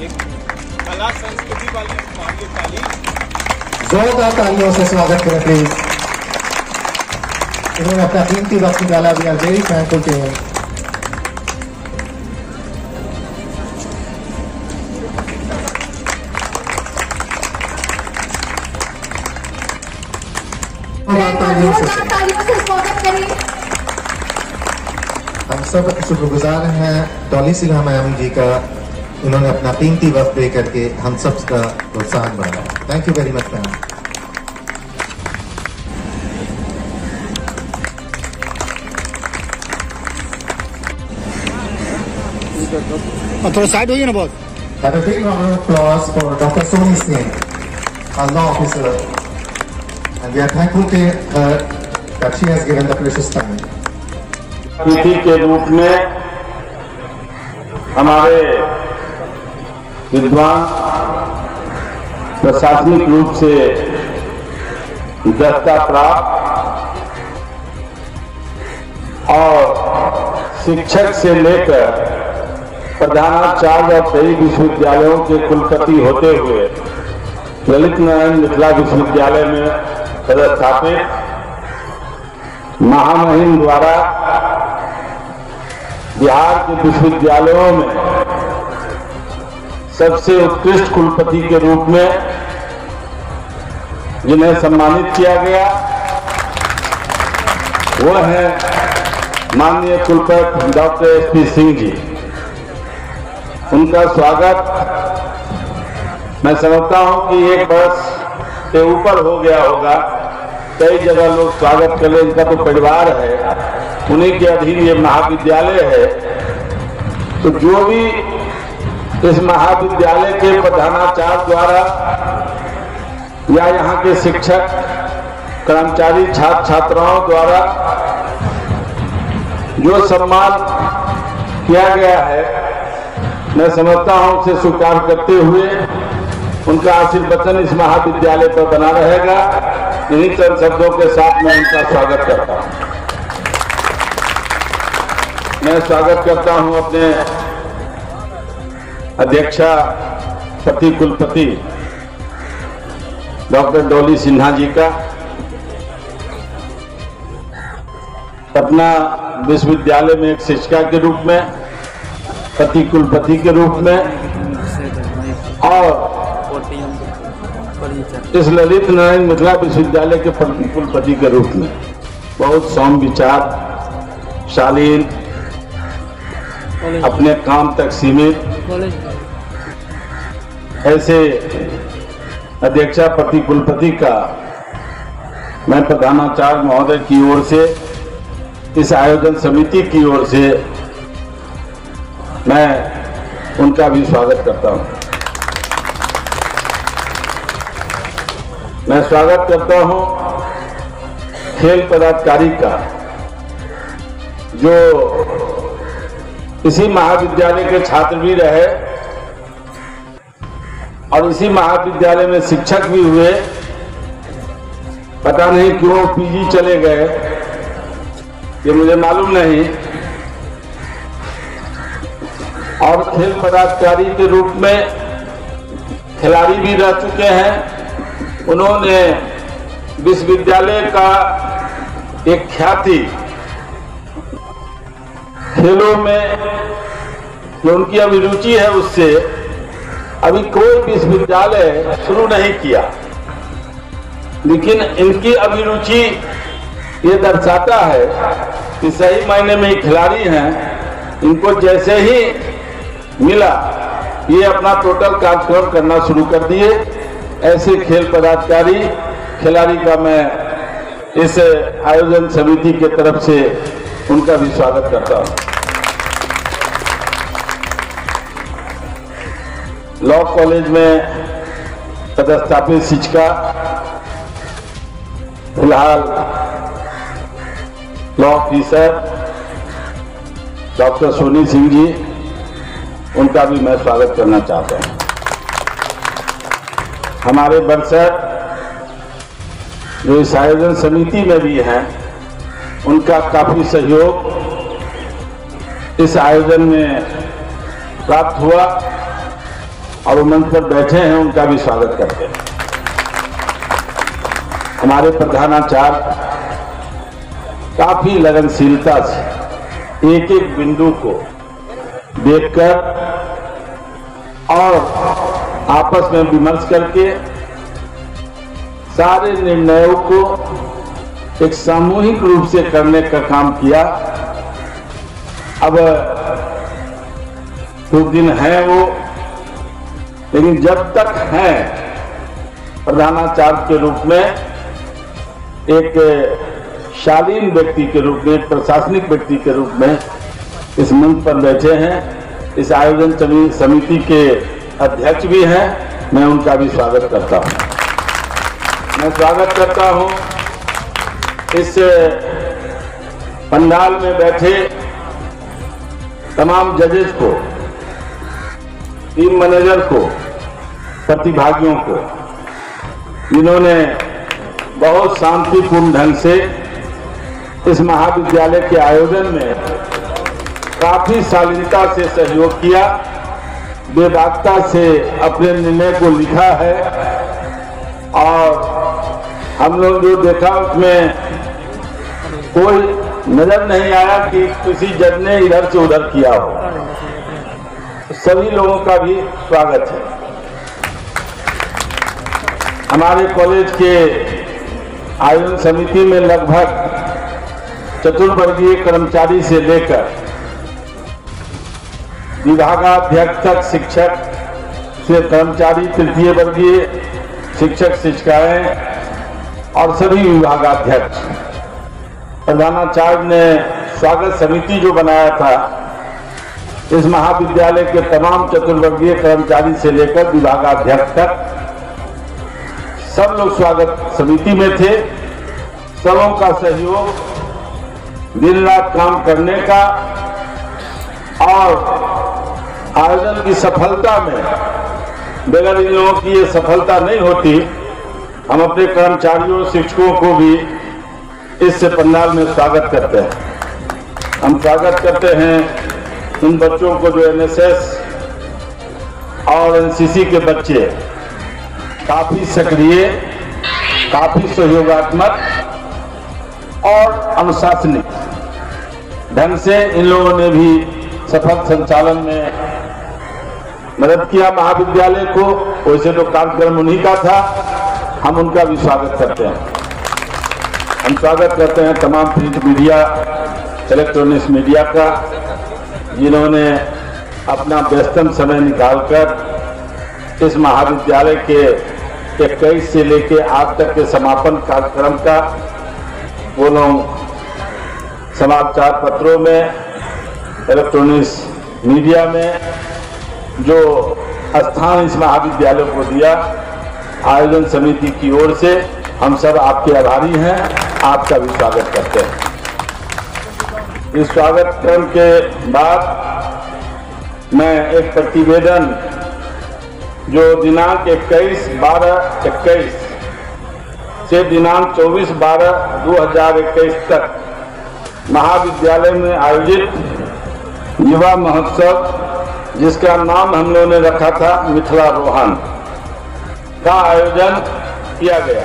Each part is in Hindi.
एक कला संस्कृति वाली हमारी तालीम। जोरदार तालियों से स्वागत करें प्लीज। इन्होंने अपना कीमती वक्त निकाला। We are very thankful to him. हम सब शुक्रगुजार हैं डॉली सिन्हा मैम जी का। इन्होंने अपना कीमती वक्त दे करके हम सब का प्रोत्साहन बढ़ाया। Thank you very much ma'am. थोड़ा साइड होइए ना बहुत। Have a big round of applause for Dr. Soni Singh, our law officer, and we are thankful to her that she has given the precious time. अतिथि के रूप में हमारे विद्वान प्रशासनिक रूप से दस्ता प्राप्त और शिक्षक से लेकर प्रधानाचार्य और कई विश्वविद्यालयों के कुलपति होते हुए ललित नारायण मिथिला विश्वविद्यालय में पदस्थापित महामहिम द्वारा बिहार के विश्वविद्यालयों में सबसे उत्कृष्ट कुलपति के रूप में जिन्हें सम्मानित किया गया वो है माननीय कुलपति डॉक्टर SP सिंह जी। उनका स्वागत मैं समझता हूं कि 1 वर्ष से ऊपर हो गया होगा। कई जगह लोग स्वागत कर ले, इनका तो परिवार है, उन्हीं के अधीन ये महाविद्यालय है। तो जो भी इस महाविद्यालय के प्रधानाचार्य द्वारा या यहाँ के शिक्षक कर्मचारी छात्र छात्राओं द्वारा जो सम्मान किया गया है, मैं समझता हूं उसे स्वीकार करते हुए उनका आशीर्वचन इस महाविद्यालय पर बना रहेगा। इन्हीं चंद शब्दों के साथ मैं उनका स्वागत करता हूं। मैं स्वागत करता हूं अपने अध्यक्षा प्रति कुलपति डॉक्टर डॉली सिन्हा जी का। पटना विश्वविद्यालय में एक शिक्षिका के रूप में, प्रति कुलपति के रूप में और इस ललित नारायण मिथिला विश्वविद्यालय के प्रति कुलपति के रूप में बहुत सौम्य विचार, शालीन, अपने काम तक सीमित ऐसे अध्यक्षा प्रति कुलपति का मैं प्रधानाचार्य महोदय की ओर से, इस आयोजन समिति की ओर से मैं उनका भी स्वागत करता हूं। मैं स्वागत करता हूं खेल पदाधिकारी का, जो इसी महाविद्यालय के छात्र भी रहे और इसी महाविद्यालय में शिक्षक भी हुए। पता नहीं क्यों PG चले गए, ये मुझे मालूम नहीं। और खेल पदाधिकारी के रूप में खिलाड़ी भी रह चुके हैं। उन्होंने विश्वविद्यालय का एक ख्याति खेलों में जो उनकी अभिरुचि है, उससे अभी कोई विश्वविद्यालय शुरू नहीं किया, लेकिन इनकी अभिरुचि ये दर्शाता है कि सही मायने में खिलाड़ी हैं। इनको जैसे ही मिला ये अपना टोटल कार्यक्रम करना शुरू कर दिए। ऐसे खेल पदाधिकारी खिलाड़ी का मैं इस आयोजन समिति के तरफ से उनका भी स्वागत करता हूं। लॉ कॉलेज में पदस्थापित शिक्षिका, फिलहाल law officer doctor Soni Singh ji, उनका भी मैं स्वागत करना चाहता हूं। हमारे बरसर जो इस आयोजन समिति में भी हैं, उनका काफी सहयोग इस आयोजन में प्राप्त हुआ। और वो मंच पर बैठे हैं, उनका भी स्वागत करते हैं। हमारे प्रधानाचार्य काफी लगनशीलता से एक एक बिंदु को देखकर और आपस में विमर्श करके सारे निर्णयों को एक सामूहिक रूप से करने का काम किया। अब कुछ दिन है वो, लेकिन जब तक हैं प्रधानाचार्य के रूप में, एक शालीन व्यक्ति के रूप में, एक प्रशासनिक व्यक्ति के रूप में इस मंच पर बैठे हैं। इस आयोजन समिति के अध्यक्ष भी हैं, मैं उनका भी स्वागत करता हूं। मैं स्वागत करता हूं इस पंडाल में बैठे तमाम जजेस को, टीम मैनेजर को, प्रतिभागियों को, जिन्होंने बहुत शांतिपूर्ण ढंग से इस महाविद्यालय के आयोजन में काफी शालीनता से सहयोग किया, बेबाकता से अपने निर्णय को लिखा है। और हम लोग जो देखा उसमें कोई नजर नहीं आया कि किसी जज ने इधर से उधर किया हो। तो सभी लोगों का भी स्वागत है। हमारे कॉलेज के आयोजन समिति में लगभग चतुर्वर्गीय कर्मचारी से लेकर विभागाध्यक्ष तक, शिक्षक से कर्मचारी, तृतीय वर्गीय शिक्षक शिक्षिकाएं और सभी विभागाध्यक्ष, प्रधानाचार्य ने स्वागत समिति जो बनाया था, इस महाविद्यालय के तमाम चतुर्वर्गीय कर्मचारी से लेकर विभागाध्यक्ष तक सब लोग स्वागत समिति में थे। सबों का सहयोग, दिन रात काम करने का, और आयोजन की सफलता में बगैर इन लोगों की ये सफलता नहीं होती। हम अपने कर्मचारियों, शिक्षकों को भी इस पंडाल में स्वागत करते हैं। हम स्वागत करते हैं उन बच्चों को जो एनएसएस और एनसीसी के बच्चे काफी सक्रिय, काफी सहयोगात्मक और अनुशासनिक ढंग से इन लोगों ने भी सफल संचालन में मदद किया महाविद्यालय को। वैसे तो कार्यक्रम उन्हीं का था, हम उनका भी स्वागत करते हैं। हम स्वागत करते हैं तमाम प्रिंट मीडिया, इलेक्ट्रॉनिक्स मीडिया का, जिन्होंने अपना व्यस्तम समय निकालकर इस महाविद्यालय के 21 से लेकर आज तक के समापन कार्यक्रम का वो लोग समाचार पत्रों में, इलेक्ट्रॉनिक्स मीडिया में जो स्थान इस महाविद्यालय को दिया, आयोजन समिति की ओर से हम सब आपके आभारी हैं। आपका भी स्वागत करते हैं। इस स्वागत क्रम के बाद मैं एक प्रतिवेदन जो दिनांक 21/12/21 से दिनांक 24/12/2021 तक महाविद्यालय में आयोजित युवा महोत्सव, जिसका नाम हम लोगों ने रखा था मिथिलारोहण, का आयोजन किया गया।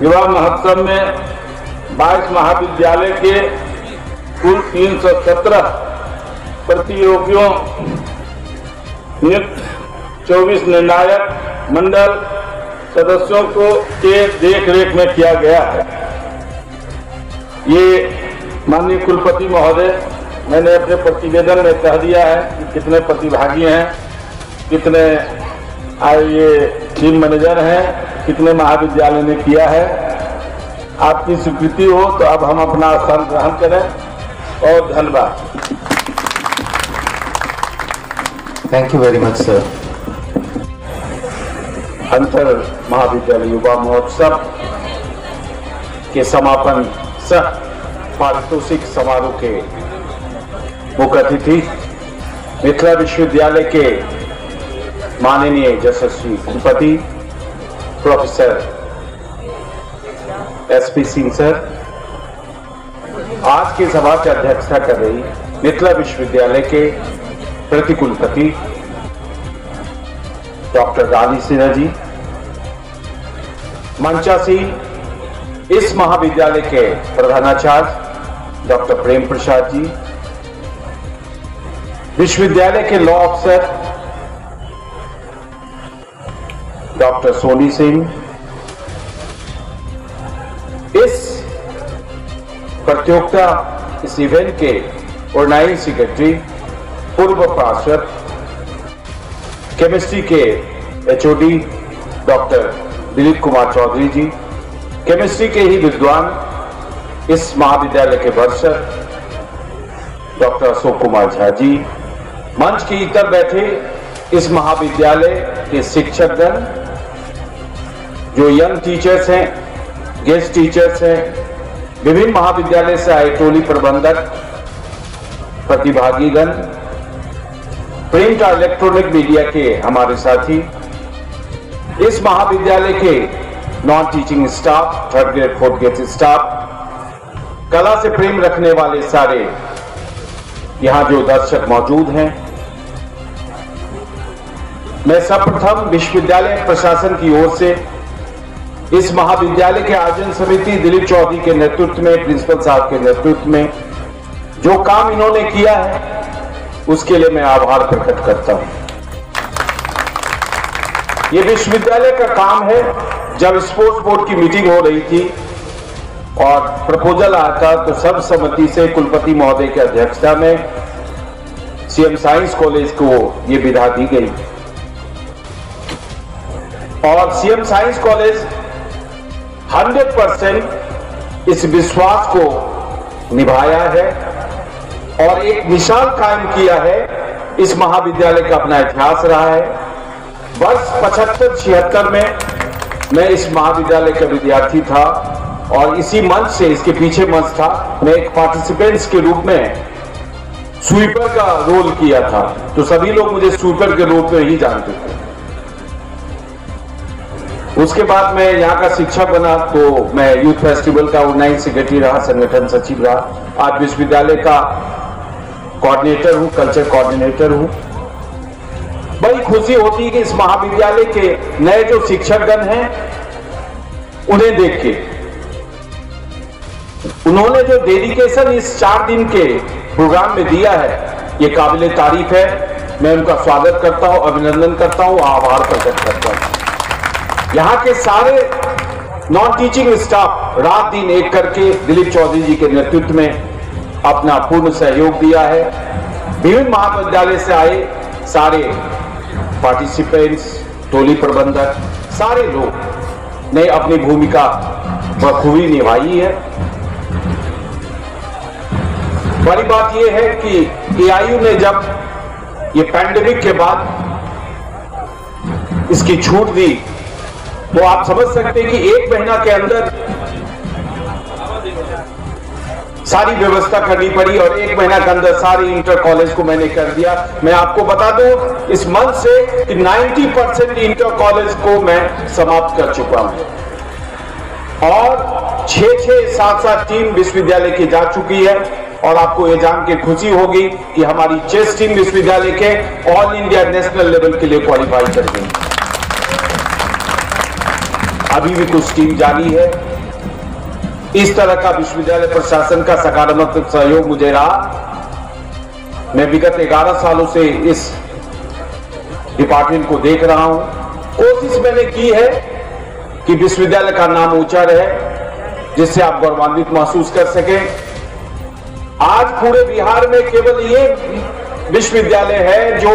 युवा महोत्सव में 22 महाविद्यालय के कुल 317 प्रतियोगियों नियुक्त 24 निर्णायक मंडल सदस्यों को के देखरेख में किया गया है। ये माननीय कुलपति महोदय, मैंने अपने प्रतिवेदन में कह दिया है कि कितने प्रतिभागी हैं, कितने ये टीम मैनेजर हैं, कितने महाविद्यालय ने किया है। आपकी स्वीकृति हो तो अब हम अपना स्थान ग्रहण करें और धन्यवाद। Thank you very much, sir. अंतर महाविद्यालय युवा महोत्सव के समापन सह पारितोषिक समारोह के मुख्य अतिथि मिथिला विश्वविद्यालय के माननीय यशस्वी कुलपति प्रोफेसर एसपी सिंह सर, आज की सभा की अध्यक्षता कर रही मिथिला विश्वविद्यालय के प्रतिकुलपति डॉक्टर रानी सिन्हा जी, मंचासीन इस महाविद्यालय के प्रधानाचार्य डॉक्टर प्रेम प्रसाद जी, विश्वविद्यालय के लॉ अफसर डॉक्टर सोनी सिंह, इस प्रतियोगिता इस इवेंट के ऑर्गेनाइजिंग सेक्रेटरी, पूर्व पार्षद, केमिस्ट्री के एचओडी डॉक्टर दिलीप कुमार चौधरी जी, केमिस्ट्री के ही विद्वान इस महाविद्यालय के वर्षद डॉक्टर अशोक कुमार झा जी, मंच के इतर बैठे इस महाविद्यालय के शिक्षकगण जो यंग टीचर्स हैं, गेस्ट टीचर्स हैं, विभिन्न महाविद्यालय से आए टोली प्रबंधक, प्रतिभागीगण, प्रिंट और इलेक्ट्रॉनिक मीडिया के हमारे साथी, इस महाविद्यालय के non teaching staff, third grade fourth grade staff, कला से प्रेम रखने वाले सारे यहां जो दर्शक मौजूद हैं, मैं सर्वप्रथम विश्वविद्यालय प्रशासन की ओर से इस महाविद्यालय के आयोजन समिति दिलीप चौधरी के नेतृत्व में, प्रिंसिपल साहब के नेतृत्व में जो काम इन्होंने किया है उसके लिए मैं आभार प्रकट करता हूं। यह विश्वविद्यालय का काम है। जब स्पोर्ट्स बोर्ड की मीटिंग हो रही थी और प्रपोजल आया था तो सर्वसम्मति से कुलपति महोदय की अध्यक्षता में सीएम साइंस कॉलेज को यह विधा दी गई और सीएम साइंस कॉलेज 100% इस विश्वास को निभाया है और एक मिसाल कायम किया है। इस महाविद्यालय का अपना इतिहास रहा है। वर्ष 75-76 में मैं इस महाविद्यालय का विद्यार्थी था और इसी मंच से, इसके पीछे मंच था, मैं एक पार्टिसिपेंट्स के रूप में स्वीपर का रोल किया था, तो सभी लोग मुझे स्वीपर के रूप में ही जानते थे। उसके बाद मैं यहाँ का शिक्षक बना तो मैं यूथ फेस्टिवल का ऑर्गेनाइजिंग सेक्रेटरी रहा, संगठन सचिव रहा, आज विश्वविद्यालय का कोऑर्डिनेटर हूँ, कल्चर कोऑर्डिनेटर हूँ। बड़ी खुशी होती है कि इस महाविद्यालय के नए जो शिक्षकगण हैं उन्हें देख के, उन्होंने जो डेडिकेशन इस 4 दिन के प्रोग्राम में दिया है ये काबिले तारीफ है। मैं उनका स्वागत करता हूं, अभिनंदन करता हूं, आभार प्रकट करता हूं। यहाँ के सारे नॉन टीचिंग स्टाफ रात दिन एक करके दिलीप चौधरी जी के नेतृत्व में अपना पूर्ण सहयोग दिया है। विभिन्न महाविद्यालय से आए सारे पार्टिसिपेंट्स, टोली प्रबंधक, सारे लोग ने अपनी भूमिका बखूबी निभाई है। बड़ी बात यह है कि एआईयू ने जब ये पैंडेमिक के बाद इसकी छूट दी तो आप समझ सकते हैं कि 1 महीना के अंदर सारी व्यवस्था करनी पड़ी और 1 महीना के अंदर सारी इंटर कॉलेज को मैंने कर दिया। मैं आपको बता दूं इस मंच से कि 90% इंटर कॉलेज को मैं समाप्त कर चुका हूं और 6-7 टीम विश्वविद्यालय की जा चुकी है और आपको यह जान के खुशी होगी कि हमारी चेस टीम विश्वविद्यालय के ऑल इंडिया नेशनल लेवल के लिए क्वालिफाई कर गई। अभी भी कुछ टीम जारी है। इस तरह का विश्वविद्यालय प्रशासन का सकारात्मक सहयोग मुझे रहा। मैं विगत 11 सालों से इस डिपार्टमेंट को देख रहा हूं। कोशिश मैंने की है कि विश्वविद्यालय का नाम ऊंचा रहे, जिससे आप गौरवान्वित महसूस कर सकें। आज पूरे बिहार में केवल ये विश्वविद्यालय है जो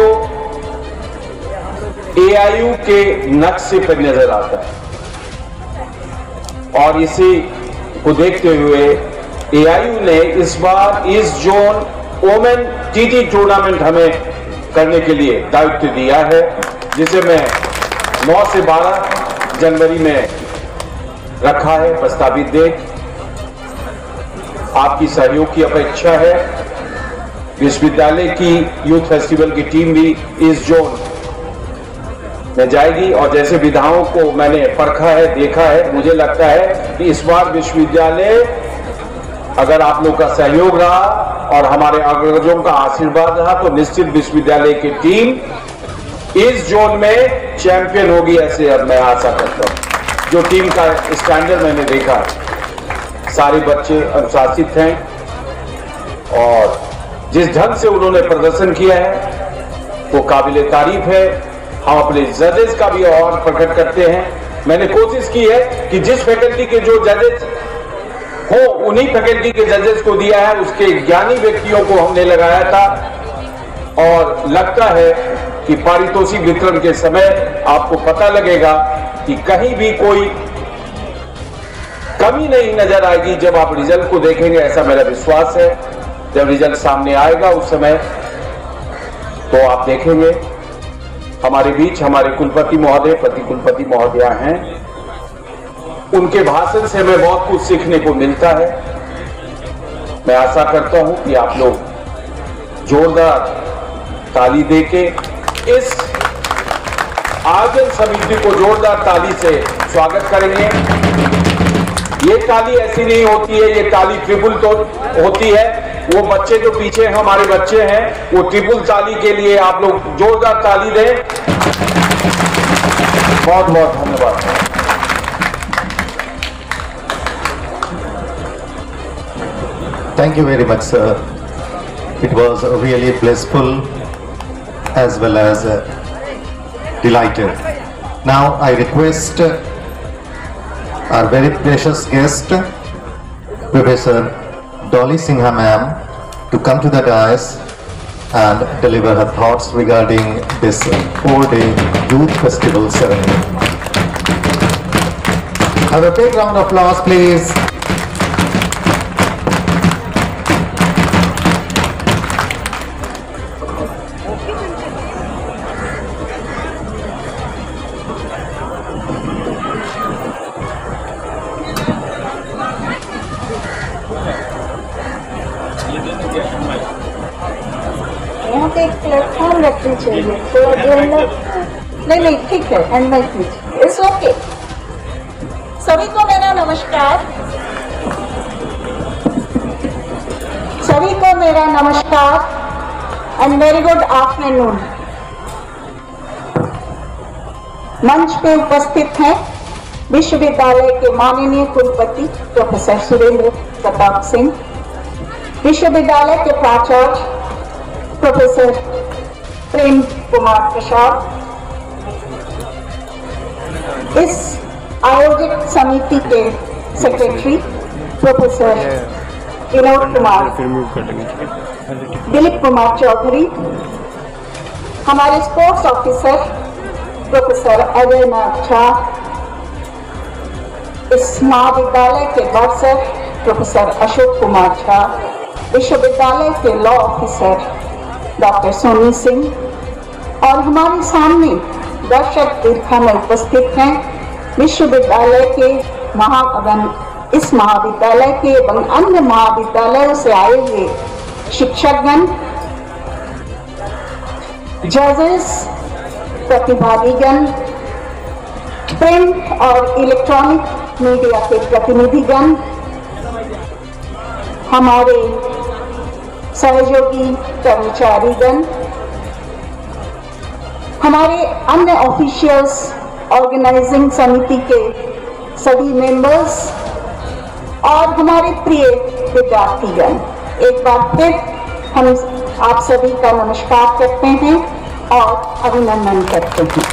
एआईयू के नक्शे पर नजर आता है और इसी को देखते हुए एआईयू ने इस बार इस जोन वोमेन टीटी टूर्नामेंट हमें करने के लिए दायित्व दिया है, जिसे मैं 9 से 12 जनवरी में रखा है प्रस्तावित डेट। आपकी सहयोग की अपेक्षा है। विश्वविद्यालय की यूथ फेस्टिवल की टीम भी इस जोन में जाएगी और जैसे विधाओं को मैंने परखा है, देखा है, मुझे लगता है कि इस बार विश्वविद्यालय, अगर आप लोग का सहयोग रहा और हमारे अग्रजों का आशीर्वाद रहा तो निश्चित विश्वविद्यालय की टीम इस जोन में चैंपियन होगी, ऐसे अब मैं आशा करता हूं। जो टीम का स्टैंडर्ड मैंने देखा, सारे बच्चे अनुशासित हैं और जिस ढंग से उन्होंने प्रदर्शन किया है वो काबिले तारीफ है। हम अपने जजेस का भी और प्रकट करते हैं। मैंने कोशिश की है कि जिस फैकल्टी के जो जजेस हो उन्हीं फैकल्टी के जजेस को दिया है, उसके ज्ञानी व्यक्तियों को हमने लगाया था और लगता है कि पारितोषिक वितरण के समय आपको पता लगेगा कि कहीं भी कोई कमी नहीं नजर आएगी जब आप रिजल्ट को देखेंगे, ऐसा मेरा विश्वास है। जब रिजल्ट सामने आएगा उस समय तो आप देखेंगे। हमारे बीच हमारे कुलपति महोदय, प्रति कुलपति महोदया हैं, उनके भाषण से हमें बहुत कुछ सीखने को मिलता है। मैं आशा करता हूं कि आप लोग जोरदार ताली देके इस आयोजन समिति को जोरदार ताली से स्वागत करेंगे। ये ताली ऐसी नहीं होती है, ये ताली ट्रिपल तो होती है। वो बच्चे जो पीछे हमारे बच्चे हैं, वो ट्रिपल ताली के लिए आप लोग जोरदार ताली दें। बहुत बहुत धन्यवाद। Thank you very much, sir. It was really blissful as well as delighted. Now I request our very precious guest, Professor Dolly Singha ma'am, to come to the dais and deliver her thoughts regarding this 4-day youth festival ceremony. Have a big round of applause, please. यहाँ पे एक प्लेटफॉर्म रखनी चाहिए तो नहीं ठीक है, एंड माइक कीजिए, इट्स ओके। सभी को मेरा नमस्कार। सभी को मेरा नमस्कार एंड वेरी गुड आफ्टरनून। मंच पे उपस्थित हैं विश्वविद्यालय के माननीय कुलपति प्रोफेसर सुरेंद्र प्रताप सिंह, विश्वविद्यालय के प्राचार्य प्रोफेसर प्रेम कुमार प्रसाद, इस आयोजक समिति के सेक्रेटरी प्रोफेसर विनोद कुमार, दिलीप कुमार चौधरी, हमारे sports officer professor Ajay Nath Jha, इस महाविद्यालय के बॉर्डर प्रोफेसर अशोक कुमार झा, विश्वविद्यालय के law officer doctor Soni Singh और हमारे सामने दर्शक दीर्घा में उपस्थित हैं विश्वविद्यालय के इस महाविद्यालय के एवं अन्य महाविद्यालयों से आए हुए शिक्षकगण, जजेस, प्रतिभागीगण, प्रिंट और इलेक्ट्रॉनिक मीडिया के प्रतिनिधिगण, हमारे सहयोगी कर्मचारीगण, हमारे अन्य ऑफिशियल्स, ऑर्गेनाइजिंग समिति के सभी मेंबर्स और हमारे प्रिय विद्यार्थीगण, एक बार फिर हम आप सभी का नमस्कार करते हैं और अभिनंदन करते हैं।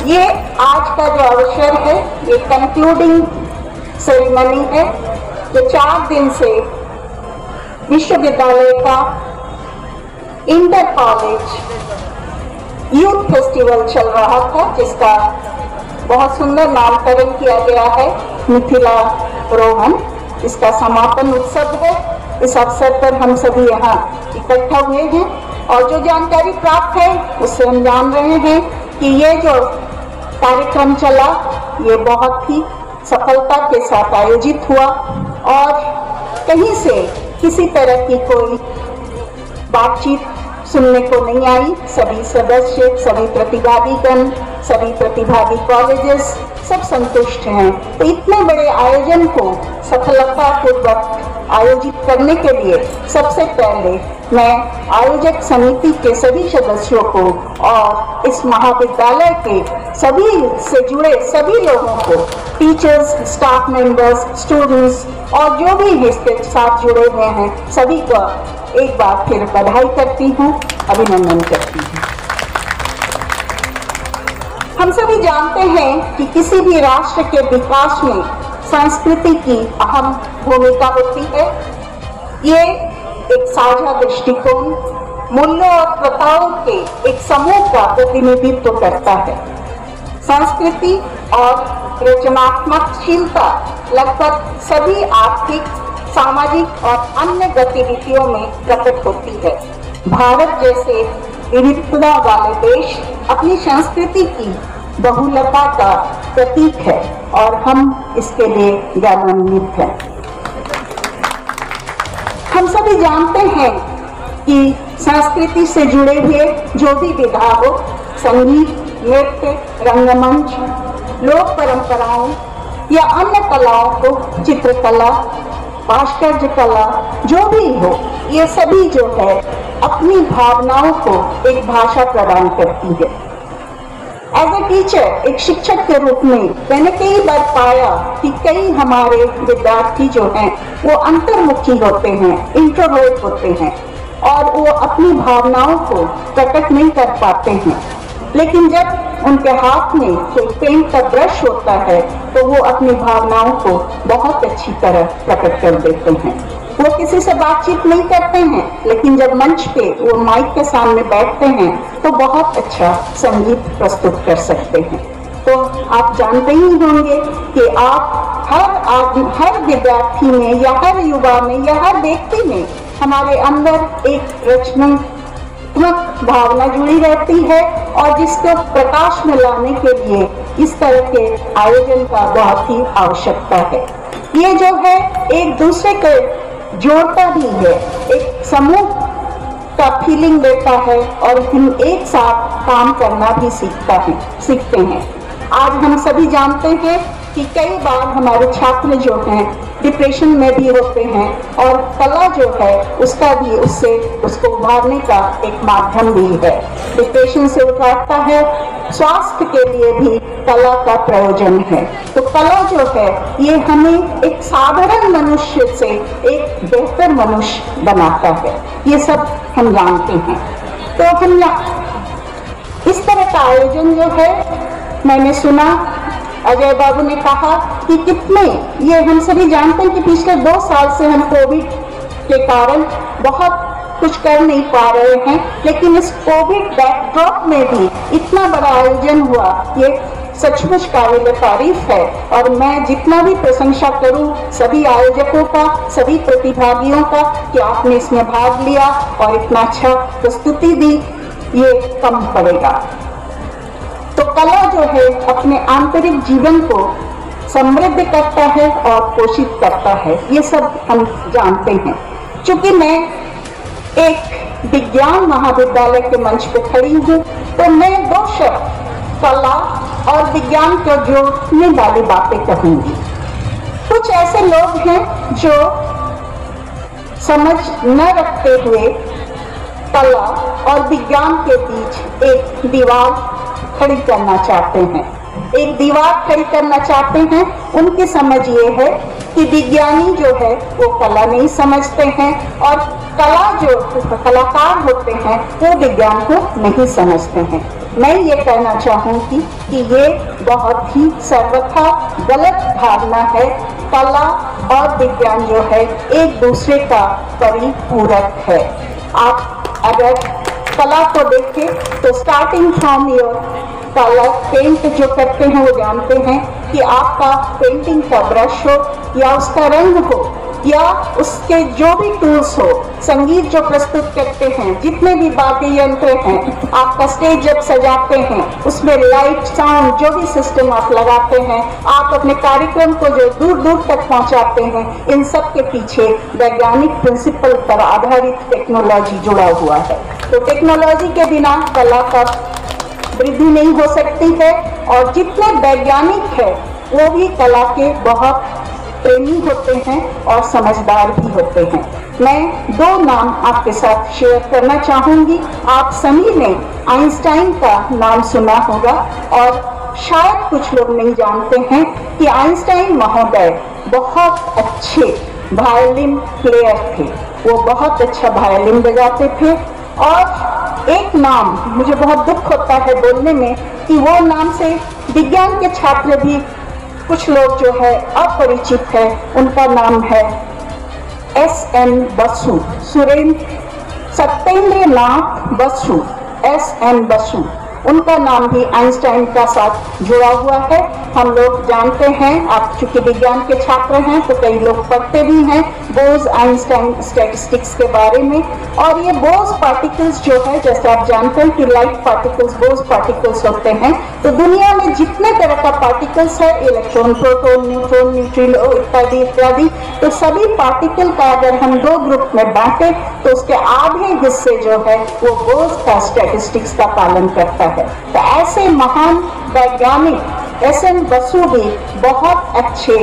ये आज का जो अवसर है, ये कंक्लूडिंग सेरेमनी है जो 4 दिन से विश्वविद्यालय का इंटर कॉलेज यूथ फेस्टिवल चल रहा था, जिसका बहुत सुंदर नामकरण किया गया है मिथिला रोहन। इसका समापन उत्सव है। इस अवसर पर हम सभी यहाँ इकट्ठा हुए हैं और जो जानकारी प्राप्त है उससे हम जान रहे हैं कि ये जो कार्यक्रम चला ये बहुत ही सफलता के साथ आयोजित हुआ और कहीं से किसी तरह की कोई बातचीत सुनने को नहीं आई। सभी सदस्य, सभी प्रतिभागीगण, सभी प्रतिभागी कॉलेजेस, सब संतुष्ट हैं। तो इतने बड़े आयोजन को सफलतापूर्वक आयोजित करने के लिए सबसे पहले मैं आयोजक समिति के सभी सदस्यों को और इस महाविद्यालय के सभी से जुड़े सभी लोगों को, टीचर्स, स्टाफ मेंबर्स, स्टूडेंट्स और जो भी इसके साथ जुड़े हुए हैं, सभी को एक बार फिर बधाई करती हूँ, अभिनंदन करती हूँ। हम सभी जानते हैं कि किसी भी राष्ट्र के विकास में संस्कृति की अहम भूमिका होती है। ये एक साझा दृष्टिकोण, मूल्यों और प्रथाओं के एक समूह का प्रतिनिधित्व करता है। संस्कृति और रचनात्मकशीलता लगभग सभी आर्थिक, सामाजिक और अन्य गतिविधियों में प्रकट होती है। भारत जैसे विविधता वाले देश अपनी संस्कृति की बहुलता का प्रतीक है और हम इसके लिए गौरवान्वित हैं। हम सभी जानते हैं कि संस्कृति से जुड़े हुए जो भी विधा हो, संगीत, नृत्य, रंगमंच, लोक परंपराओं या अन्य कलाओं को, चित्रकला, भास्कर्य कला, जो भी हो, ये सभी जो है अपनी भावनाओं को एक भाषा प्रदान करती है। एज ए टीचर, एक शिक्षक के रूप में मैंने कई बार पाया कि कई हमारे विद्यार्थी जो हैं वो अंतर्मुखी होते हैं, इंट्रोवर्ट होते हैं और वो अपनी भावनाओं को प्रकट नहीं कर पाते हैं। लेकिन जब उनके हाथ में कोई पेंट का ब्रश होता है तो वो अपनी भावनाओं को बहुत अच्छी तरह प्रकट कर देते हैं। वो किसी से बातचीत नहीं करते हैं, लेकिन जब मंच पे वो माइक के सामने बैठते हैं तो बहुत अच्छा संगीत प्रस्तुत कर सकते हैं। तो आप जानते ही होंगे कि आप हर विद्यार्थी में या हर युवा में या हर व्यक्ति में हमारे अंदर एक रचनात्मक भावना जुड़ी रहती है और जिसको प्रकाश में लाने के लिए इस तरह के आयोजन का बहुत ही आवश्यकता है। ये जो है एक दूसरे के जोड़ता भी है, एक समूह का फीलिंग देता है और हम एक साथ काम करना भी सीखते हैं। आज हम सभी जानते हैं कि कई बार हमारे छात्र जो हैं डिप्रेशन में भी होते हैं और कला जो है उसको उभारने का एक माध्यम भी है। डिप्रेशन से उठाता है, स्वास्थ्य के लिए भी कला का प्रयोजन है। तो कला जो है ये हमें एक साधारण मनुष्य से एक बेहतर मनुष्य बनाता है, ये सब हम जानते हैं। तो हम इस तरह का आयोजन जो है, मैंने सुना अजय बाबू ने कहा कि कितने, ये हम सभी जानते हैं कि पिछले 2 साल से हम कोविड के कारण बहुत कुछ कर नहीं पा रहे हैं, लेकिन इस कोविड बैकड्रॉप में भी इतना बड़ा आयोजन हुआ, ये सचमुच काबिल तारीफ है। और मैं जितना भी प्रशंसा करूं सभी आयोजकों का, सभी प्रतिभागियों का कि आपने इसमें भाग लिया और इतना अच्छा प्रस्तुति दी, ये कम पड़ेगा। तो कला जो है अपने आंतरिक जीवन को समृद्ध करता है और पोषित करता है, ये सब हम जानते हैं। चूंकि मैं एक विज्ञान महाविद्यालय के मंच पे खड़ी हूँ तो मैं 2 शब्द कला और विज्ञान को जोड़ने वाली बातें कहूंगी। कुछ ऐसे लोग हैं जो समझ न रखते हुए कला और विज्ञान के बीच एक दीवार खड़ी करना चाहते हैं, एक दीवार खड़ी करना चाहते हैं। उनकी समझ ये है कि विज्ञानी जो है वो कला नहीं समझते हैं और कला जो कलाकार होते हैं वो विज्ञान को नहीं समझते हैं। मैं ये कहना चाहूँगी कि ये बहुत ही सर्वथा गलत धारणा है। कला और विज्ञान जो है एक दूसरे का परिपूरक है। आप अगर कला को देखें तो starting from your colour, paint जो करते हैं वो जानते हैं कि आपका पेंटिंग का ब्रश हो या उसका रंग हो या उसके जो भी टूल्स हो, संगीत जो प्रस्तुत करते हैं, जितने भी वाद्य यंत्र हैं, आपका स्टेज जब सजाते हैं उसमें लाइट, साउंड, जो भी सिस्टम आप लगाते हैं, आप अपने कार्यक्रम को जो दूर दूर तक पहुंचाते हैं, इन सब के पीछे वैज्ञानिक प्रिंसिपल पर आधारित टेक्नोलॉजी जुड़ा हुआ है। तो टेक्नोलॉजी के बिना कला का समृद्धि नहीं हो सकती है। और जितने वैज्ञानिक है वो भी कला के बहुत प्रेमी होते हैं और समझदार भी होते हैं। मैं 2 नाम आपके साथ शेयर करना चाहूंगी। आप सभी ने आइंस्टाइन का नाम सुना होगा और शायद कुछ लोग नहीं जानते हैं कि आइंस्टाइन महोदय बहुत अच्छे वायलिन प्लेयर थे। वो बहुत अच्छा वायलिन बजाते थे। और एक नाम मुझे बहुत दुख होता है बोलने में कि वो नाम से विज्ञान के छात्र भी कुछ लोग जो है अपरिचित है। उनका नाम है S.N. बसु, सुरेंद्र सत्येंद्रनाथ बसु, S.N. बसु। उनका नाम भी आइंस्टाइन का साथ जुड़ा हुआ है। हम लोग जानते हैं, आप चूंकि विज्ञान के छात्र हैं तो कई लोग पढ़ते भी हैं बोज आइंस्टाइन स्टैटिस्टिक्स के बारे में। और ये बोज पार्टिकल्स जो है, जैसे आप जानते हैं कि लाइट पार्टिकल्स बोज पार्टिकल्स होते हैं। तो दुनिया में जितने तरह का पार्टिकल्स है, इलेक्ट्रॉन, प्रोटॉन, न्यूट्रॉन, न्यूट्रिनो इत्यादि इत्यादि, तो सभी पार्टिकल का अगर हम 2 ग्रुप में बांटे तो उसके आधे हिस्से जो है वो बोज का स्टैटिस्टिक्स का पालन करता है। तो ऐसे महान वैज्ञानिक S.N. बसु भी बहुत अच्छे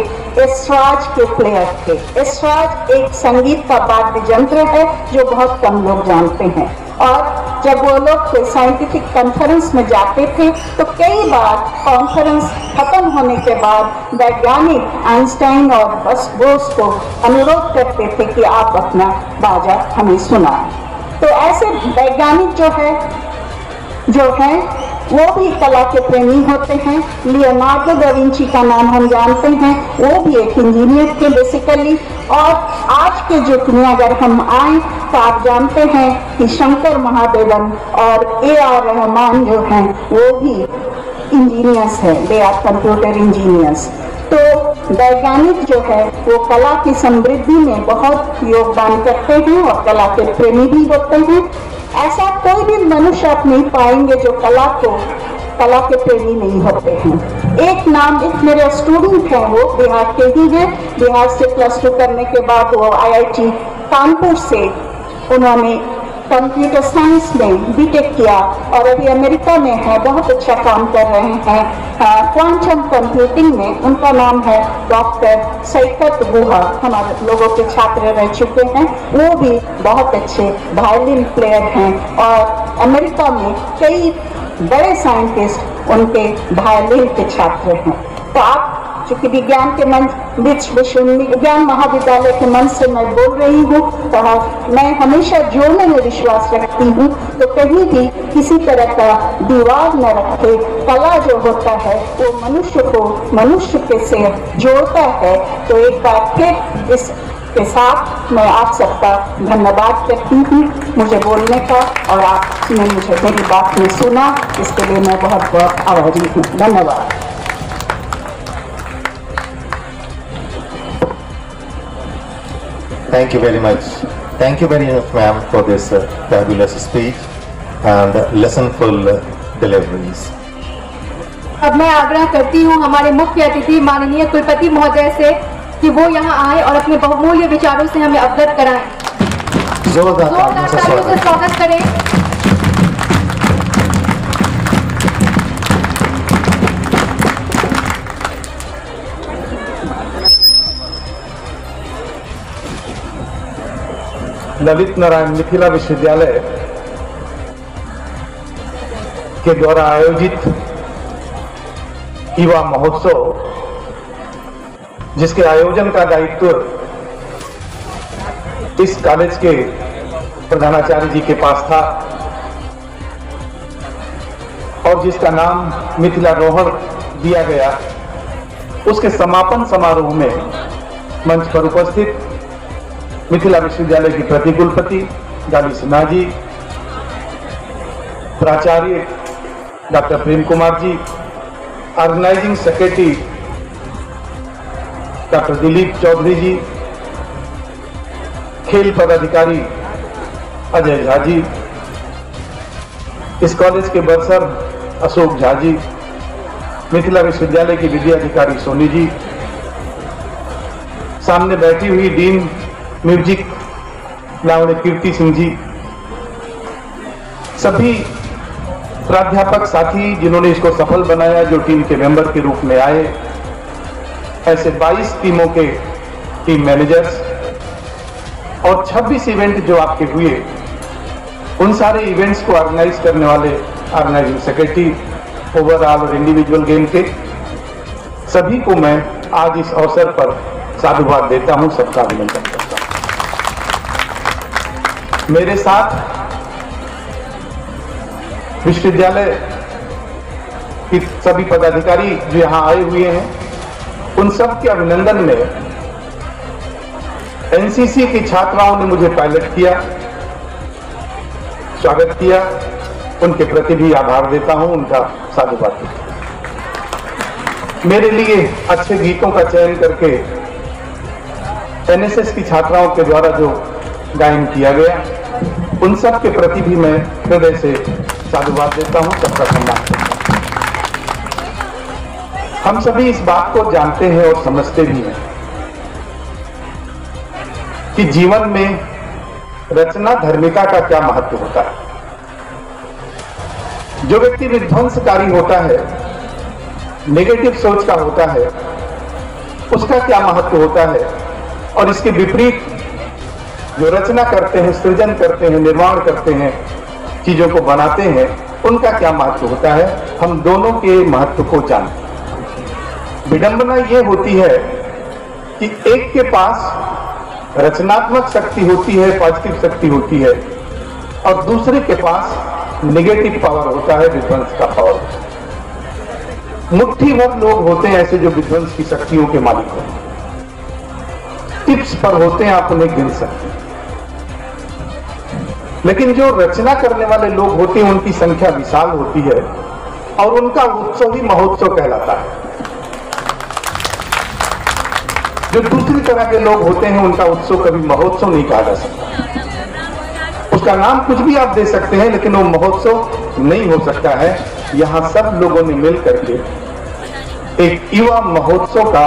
एसराज के प्लेयर थे। एसराज एक संगीत का वाद्य यंत्र है जो बहुत कम लोग जानते हैं। और जब वो लोग कोई साइंटिफिक कॉन्फ्रेंस में जाते थे तो कई बार कॉन्फ्रेंस खत्म होने के बाद वैज्ञानिक आइंस्टाइन और बोस को अनुरोध करते थे कि आप अपना बाजा हमें सुनाएं। तो ऐसे वैज्ञानिक जो है वो भी कला के प्रेमी होते हैं। लियोनार्डो दा विंची का नाम हम जानते हैं, वो भी एक इंजीनियर थे बेसिकली। और आज के युग में अगर हम आए तो आप जानते हैं कि शंकर महादेवन और A.R. रहमान जो हैं वो भी इंजीनियर्स हैं, दे आर कंप्यूटर इंजीनियर्स। तो वैज्ञानिक जो है वो कला की समृद्धि में बहुत योगदान करते हैं और कला के प्रेमी भी होते हैं। ऐसा कोई भी मनुष्य आप नहीं पाएंगे जो कला के प्रेमी नहीं होते हैं। एक नाम, एक मेरे स्टूडेंट हैं, वो बिहार के ही हैं। बिहार से +2 करने के बाद वो IIT कानपुर से उन्होंने कंप्यूटर साइंस में B.Tech किया और अभी अमेरिका में है, बहुत अच्छा काम कर रहे हैं क्वांटम कंप्यूटिंग में। उनका नाम है डॉक्टर सैकत गुहा, हमारे लोगों के छात्र रह चुके हैं। वो भी बहुत अच्छे वायलिन प्लेयर हैं और अमेरिका में कई बड़े साइंटिस्ट उनके वायलिन के छात्र हैं। तो आप चूंकि विज्ञान के मंच विज्ञान महाविद्यालय के मंच से मैं बोल रही हूँ तो मैं हमेशा जोड़ने में विश्वास रखती हूँ। तो कहीं भी किसी तरह का दीवार न रखे। कला जो होता है वो मनुष्य को मनुष्य के से जोड़ता है। तो एक बार फिर इसके साथ मैं आप सबका धन्यवाद करती हूँ मुझे बोलने का, और आपने मुझे मेरी बात में सुना, इसके लिए मैं बहुत बहुत आभारी हूँ। धन्यवाद। Thank you very much. Thank you very much, ma'am, for this fabulous speech and lessonful deliveries. अब मैं आग्रह करती हूँ हमारे मुख्य अतिथि माननीय कुलपति महोदय से कि वो यहाँ आए और अपने बहुमूल्य विचारों से हमें अवगत कराएं। जोरदार तालियों से स्वागत करें। ललित नारायण मिथिला विश्वविद्यालय के द्वारा आयोजित युवा महोत्सव, जिसके आयोजन का दायित्व इस कॉलेज के प्रधानाचार्य जी के पास था और जिसका नाम मिथिला रोहण दिया गया, उसके समापन समारोह में मंच पर उपस्थित मिथिला विश्वविद्यालय की प्रतिकुलपति डॉली सिन्हा जी, प्राचार्य doctor Prem Kumar ji, organising secretary doctor Dilip Chaudhary ji, खेल पदाधिकारी अजय झा जी, इस कॉलेज के बरसर अशोक झा जी, मिथिला विश्वविद्यालय की विद्या अधिकारी सोनी जी, सामने बैठी हुई डीन म्यूजिक लावण्य कीर्ति सिंह जी, सभी प्राध्यापक साथी जिन्होंने इसको सफल बनाया, जो टीम के मेंबर के रूप में आए, ऐसे 22 टीमों के टीम मैनेजर्स और 26 इवेंट जो आपके हुए, उन सारे इवेंट्स को ऑर्गेनाइज करने वाले ऑर्गेनाइजिंग सेक्रेटरी ओवरऑल और इंडिविजुअल गेम के सभी को मैं आज इस अवसर पर साधुवाद देता हूं, सबका अभिनंदन करता हूं। मेरे साथ विश्वविद्यालय के सभी पदाधिकारी जो यहां आए हुए हैं, उन सब के अभिनंदन में एनसीसी की छात्राओं ने मुझे पायलट किया, स्वागत किया, उनके प्रति भी आभार देता हूं, उनका साधुवाद देता हूं। मेरे लिए अच्छे गीतों का चयन करके एनएसएस की छात्राओं के द्वारा जो गायन किया गया, उन सब के प्रति भी मैं हृदय से साधुवाद देता हूं, सबका सम्मान करता हूं। हम सभी इस बात को जानते हैं और समझते भी हैं कि जीवन में रचना धर्मिका का क्या महत्व होता है। जो व्यक्ति विध्वंसकारी होता है, नेगेटिव सोच का होता है, उसका क्या महत्व होता है, और इसके विपरीत जो रचना करते हैं, सृजन करते हैं, निर्माण करते हैं, चीजों को बनाते हैं, उनका क्या महत्व होता है। हम दोनों के महत्व को जानते हैं। विडंबना यह होती है कि एक के पास रचनात्मक शक्ति होती है, पॉजिटिव शक्ति होती है, और दूसरे के पास नेगेटिव पावर होता है, विध्वंस का पावर। मुट्ठी भर लोग होते हैं ऐसे जो विध्वंस की शक्तियों के मालिक होते हैं, टिप्स पर होते हैं, आप उन्हें गिन सकते हैं। लेकिन जो रचना करने वाले लोग होते हैं, उनकी संख्या विशाल होती है और उनका उत्सव ही महोत्सव कहलाता है। जो दूसरी तरह के लोग होते हैं, उनका उत्सव कभी महोत्सव नहीं कहा जा सकता। उसका नाम कुछ भी आप दे सकते हैं, लेकिन वो महोत्सव नहीं हो सकता है। यहां सब लोगों ने मिल करके एक युवा महोत्सव का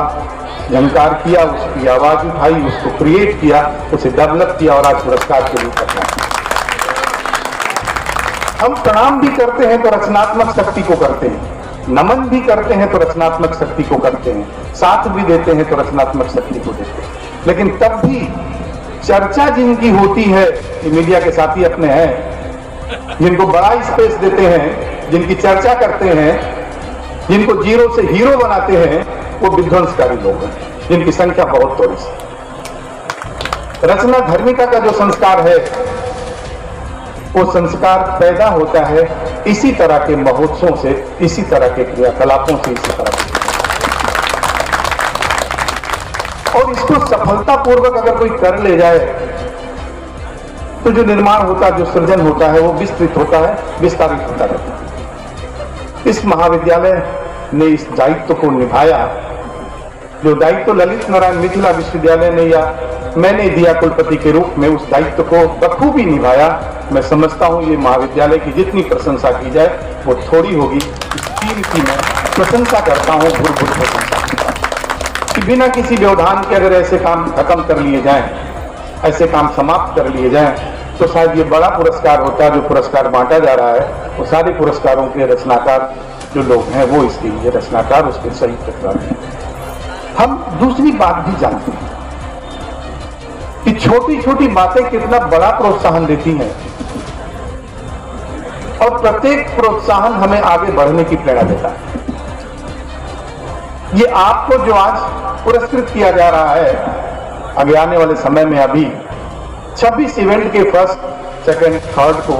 झंकार किया, उसकी आवाज उठाई, उसको क्रिएट किया, उसे डेवलप किया और आज पुरस्कार के लिए करना है। हम प्रणाम भी करते हैं तो रचनात्मक शक्ति को करते हैं, नमन भी करते हैं तो रचनात्मक शक्ति को करते हैं, साथ भी देते हैं तो रचनात्मक शक्ति को देते हैं। लेकिन तब भी चर्चा जिनकी होती है, ये मीडिया के साथी अपने हैं, जिनको बड़ा स्पेस देते हैं, जिनकी चर्चा करते हैं, जिनको जीरो से हीरो बनाते हैं, वो विध्वंसकारी लोग हैं, जिनकी संख्या बहुत थोड़ी सी। रचना धर्मिका का जो संस्कार है, वो संस्कार पैदा होता है इसी तरह के महोत्सव से, इसी तरह के क्रियाकलापों से, इसी तरह से। और इसको सफलतापूर्वक अगर कोई कर ले जाए तो जो निर्माण होता है, जो सृजन होता है, वो विस्तृत होता है, विस्तारित होता रहता है। इस महाविद्यालय ने इस दायित्व को निभाया, जो दायित्व ललित नारायण मिथिला विश्वविद्यालय ने या मैंने दिया कुलपति के रूप में, उस दायित्व को बखूबी निभाया। मैं समझता हूं ये महाविद्यालय की जितनी प्रशंसा की जाए वो थोड़ी होगी। इस टीम की मैं प्रशंसा करता हूं, भूर भूर प्रशंसा करता हूं कि बिना किसी व्यवधान के अगर ऐसे काम खत्म कर लिए जाएं, ऐसे काम समाप्त कर लिए जाएं, तो शायद ये बड़ा पुरस्कार होता है। जो पुरस्कार बांटा जा रहा है वो सारे पुरस्कारों के रचनाकार जो लोग हैं, वो इसके लिए रचनाकार, उसके सही प्रकार हैं। हम दूसरी बात भी जानते हैं कि छोटी छोटी बातें कितना बड़ा प्रोत्साहन देती हैं, और प्रत्येक प्रोत्साहन हमें आगे बढ़ने की प्रेरणा देता है। ये आपको जो आज पुरस्कृत किया जा रहा है, आगे आने वाले समय में अभी 26 इवेंट के फर्स्ट, सेकंड, थर्ड को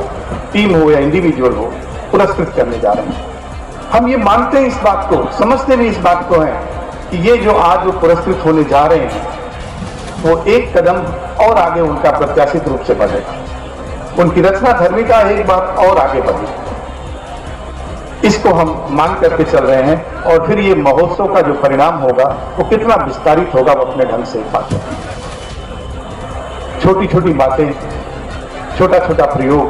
टीम हो या इंडिविजुअल हो पुरस्कृत करने जा रहे हैं। हम ये मानते हैं, इस बात को समझते भी इस बात को है कि ये जो आज वो पुरस्कृत होने जा रहे हैं, वो एक कदम और आगे उनका प्रत्याशित रूप से बढ़ेगा। उनकी रचना धर्मिका एक बार और आगे बढ़ेगी, इसको हम मान करके चल रहे हैं। और फिर ये महोत्सव का जो परिणाम होगा वो कितना विस्तारित होगा, वो अपने ढंग से बात होगी। छोटी छोटी बातें, छोटा छोटा प्रयोग,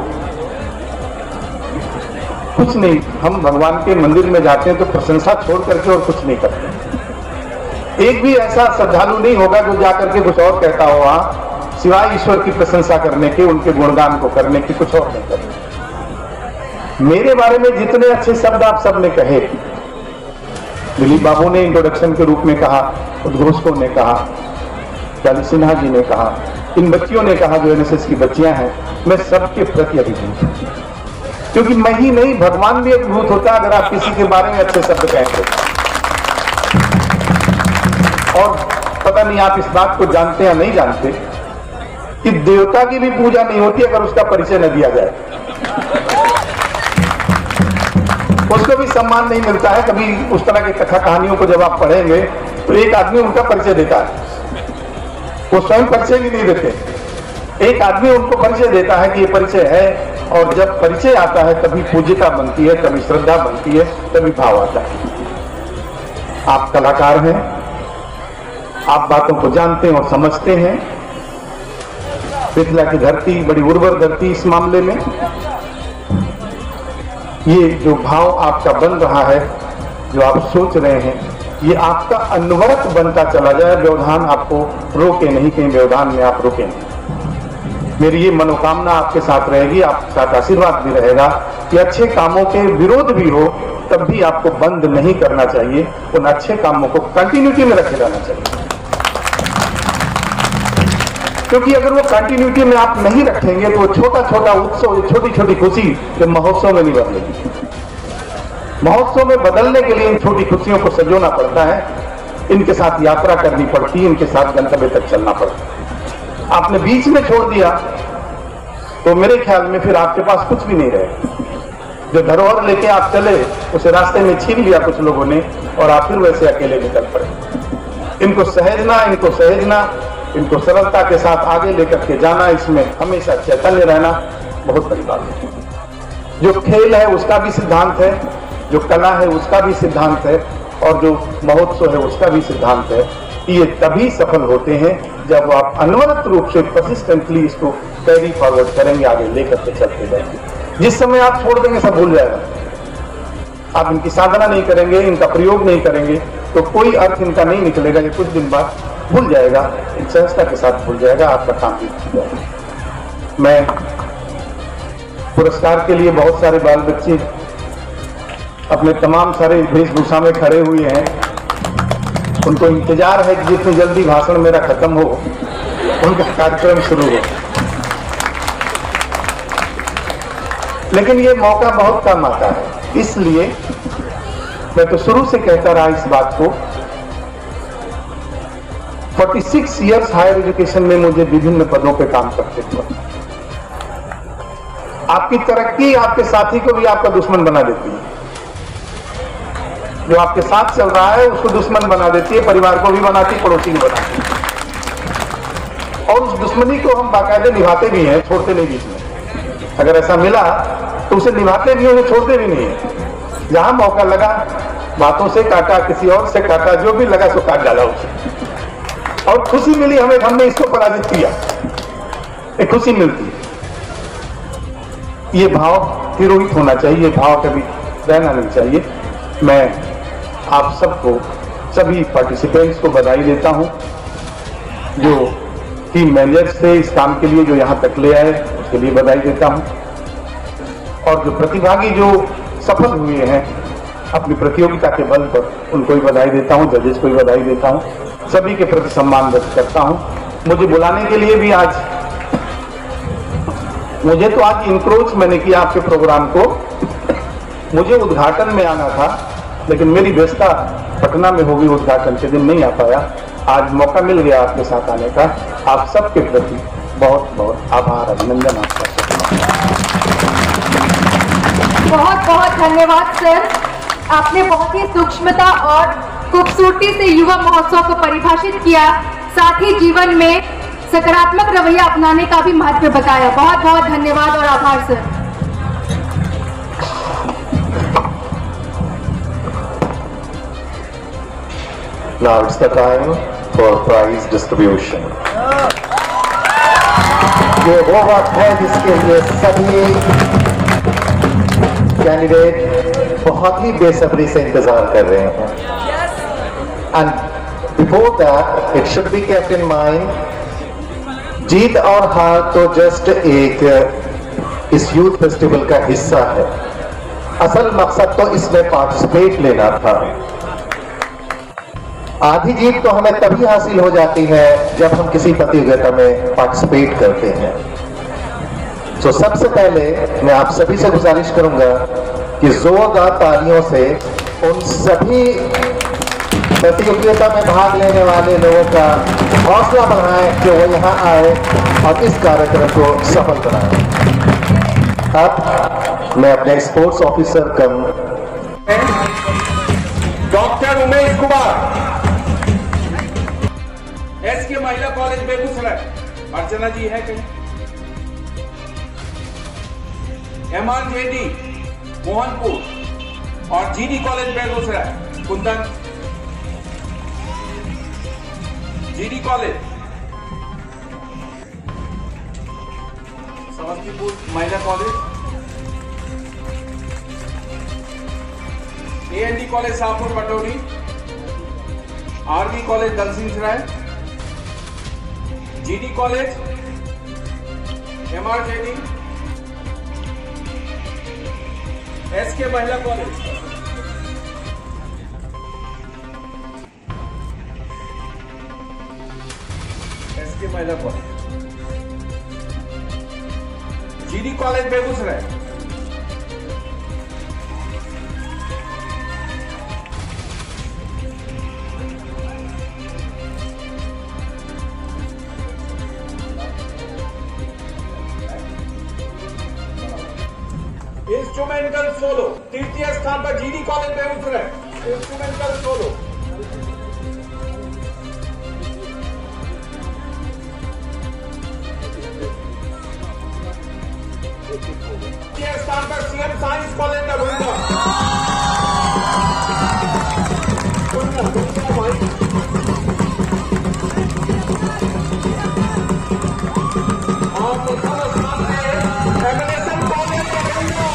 कुछ नहीं। हम भगवान के मंदिर में जाते हैं तो प्रशंसा छोड़ करके और कुछ नहीं करते। एक भी ऐसा श्रद्धालु नहीं होगा जो जाकर के कुछ और कहता हो, वहां सिवाय ईश्वर की प्रशंसा करने के, उनके गुणगान को करने की, कुछ और नहीं करते। मेरे बारे में जितने अच्छे शब्द आप सबने कहे, दिलीप बाबू ने इंट्रोडक्शन के रूप में कहा, उद्घोषकों ने कहा, डॉली सिन्हा जी ने कहा, इन बच्चियों ने कहा जो एनएसएस की बच्चियां हैं, मैं सबके प्रति अभिभूत हूं, क्योंकि मैं ही नहीं भगवान भी अभिभूत होता अगर आप किसी के बारे में अच्छे शब्द कहेंगे। और पता नहीं आप इस बात को जानते या नहीं जानते कि देवता की भी पूजा नहीं होती अगर उसका परिचय न दिया जाए, उसको भी सम्मान नहीं मिलता है। कभी उस तरह की कथा कहानियों को जब आप पढ़ेंगे तो एक आदमी उनका परिचय देता है, वो स्वयं परिचय भी नहीं देते, एक आदमी उनको परिचय देता है कि ये परिचय है, और जब परिचय आता है तभी पूज्यता बनती है, तभी श्रद्धा बनती है, तभी भाव आता है। आप कलाकार हैं, आप बातों को जानते हैं और समझते हैं। मिथिला की धरती बड़ी उर्वर धरती इस मामले में, ये जो भाव आपका बन रहा है, जो आप सोच रहे हैं, ये आपका अनवरत बनता चला जाए, व्यवधान आपको रोके नहीं, कहीं व्यवधान में आप रोके नहीं। मेरी ये मनोकामना आपके साथ रहेगी, आपके साथ आशीर्वाद भी रहेगा कि अच्छे कामों के विरोध भी हो तब भी आपको बंद नहीं करना चाहिए, उन अच्छे कामों को कंटिन्यूटी में रखे जाना चाहिए, क्योंकि अगर वो कंटिन्यूटी में आप नहीं रखेंगे तो वो छोटा छोटा उत्सव, छोटी छोटी खुशी जो महोत्सव में नहीं बदलेगी। महोत्सव में बदलने के लिए इन छोटी खुशियों को सजोना पड़ता है, इनके साथ यात्रा करनी पड़ती है, इनके साथ गंतव्य तक चलना पड़ता है। आपने बीच में छोड़ दिया तो मेरे ख्याल में फिर आपके पास कुछ भी नहीं रहेगा। जो धरोहर लेके आप चले उसे रास्ते में छीन लिया कुछ लोगों ने, और आप फिर वैसे अकेले निकल पड़े। इनको सहेजना, इनको सरलता के साथ आगे लेकर के जाना, इसमें हमेशा चैतन्य रहना बहुत बड़ी बात है। जो खेल है उसका भी सिद्धांत है, जो कला है उसका भी सिद्धांत है, और जो महोत्सव है उसका भी सिद्धांत है। ये तभी सफल होते हैं जब आप अनवरत रूप से परसिस्टेंटली इसको कैरी फॉरवर्ड करेंगे, आगे लेकर के चलते जाएंगे। जिस समय आप छोड़ देंगे सब भूल जाएगा, आप इनकी साधना नहीं करेंगे, इनका प्रयोग नहीं करेंगे तो कोई अर्थ इनका नहीं निकलेगा। ये कुछ दिन बाद भूल जाएगा, एक सहजता के साथ भूल जाएगा, आपका काम भी भूल जाएगा। मैं पुरस्कार के लिए बहुत सारे बाल बच्चे अपने तमाम सारे वेशभूषा में खड़े हुए हैं, उनको इंतजार है कि जितनी जल्दी भाषण मेरा खत्म हो उनका कार्यक्रम शुरू हो, लेकिन ये मौका बहुत कम आता है। इसलिए मैं तो शुरू से कहता रहा इस बात को, 46 इयर्स हायर एजुकेशन में मुझे विभिन्न पदों पे काम करते हुए, आपकी तरक्की आपके साथी को भी आपका दुश्मन बना देती है। जो आपके साथ चल रहा है उसको दुश्मन बना देती है, परिवार को भी बनाती है, पड़ोसी को बनाती है, और उस दुश्मनी को हम बाकायदे निभाते भी हैं, छोड़ते नहीं बीच में। अगर ऐसा मिला तो उसे निभाते भी हैं, छोड़ते भी नहीं है। जहां मौका लगा बातों से काटा, किसी और से काटा, जो भी लगा सो काट डाला उसे, और खुशी मिली हमें, हमने इसको पराजित किया, एक खुशी मिलती है। ये भाव तिरोहित होना चाहिए, ये भाव कभी रहना नहीं चाहिए। मैं आप सबको, सभी पार्टिसिपेंट्स को बधाई देता हूं, जो टीम मैनेजर्स थे इस काम के लिए, जो यहां तक ले आए उसके लिए बधाई देता हूं, और जो प्रतिभागी जो सफल हुए हैं अपनी प्रतियोगिता के बल पर, उनको भी बधाई देता हूं, जजेस को भी बधाई देता हूं, सभी के प्रति सम्मान व्यक्त करता हूं। मुझे बुलाने के लिए भी आज, मुझे तो आज इंक्रोच मैंने किया आपके प्रोग्राम को, मुझे उद्घाटन में आना था, लेकिन मेरी व्यस्तता पटना में होगी, उद्घाटन के दिन नहीं आ पाया। आज मौका मिल गया आपके साथ आने का। आप सबके प्रति बहुत बहुत आभार, अभिनंदन आपका। बहुत बहुत धन्यवाद सर, आपने बहुत ही सूक्ष्मता और खूबसूरती से युवा महोत्सव को परिभाषित किया, साथ ही जीवन में सकारात्मक रवैया अपनाने का भी महत्व बताया। बहुत बहुत धन्यवाद और आभार sir. Now it's the time for prize distribution. ये वो वक्त है जिसके लिए सभी कैंडिडेट बहुत ही बेसब्री से इंतजार कर रहे हैं। And before that, it should be kept in mind, जीत और हार तो जस्ट एक इस यूथ फेस्टिवल का हिस्सा है। असल मकसद तो इसमें पार्टिसिपेट लेना था। आधी जीत तो हमें तभी हासिल हो जाती है जब हम किसी प्रतियोगिता में पार्टिसिपेट करते हैं। तो सबसे पहले मैं आप सभी से गुजारिश करूंगा कि जोरदार तालियों से उन सभी प्रतियोगिता में भाग लेने वाले लोगों का हौसला बढ़ाएं कि वो यहाँ आए और इस कार्यक्रम को सफल बनाएं। अब मैं अपने sports officer cum doctor Umesh Kumar, SK महिला कॉलेज बेगूसराय, अर्चना जी है कहीं? MRJD मोहनपुर और GD college Begusarai, Kundan. GD college Samastipur महिला college, AND college Shahpur Pataudi, RV college Dalsinghsarai, GD college, MRJD, SK महिला कॉलेज, SK महिला college, GD college Begusarai, instrumental solo तृतीय स्थान पर GD college Begusarai, instrumental solo. तृतीय स्थान पर CM साइंस कॉलेज दरभंगा। और प्रथम स्थान पर एमिनेशन कॉलेज दरभंगा।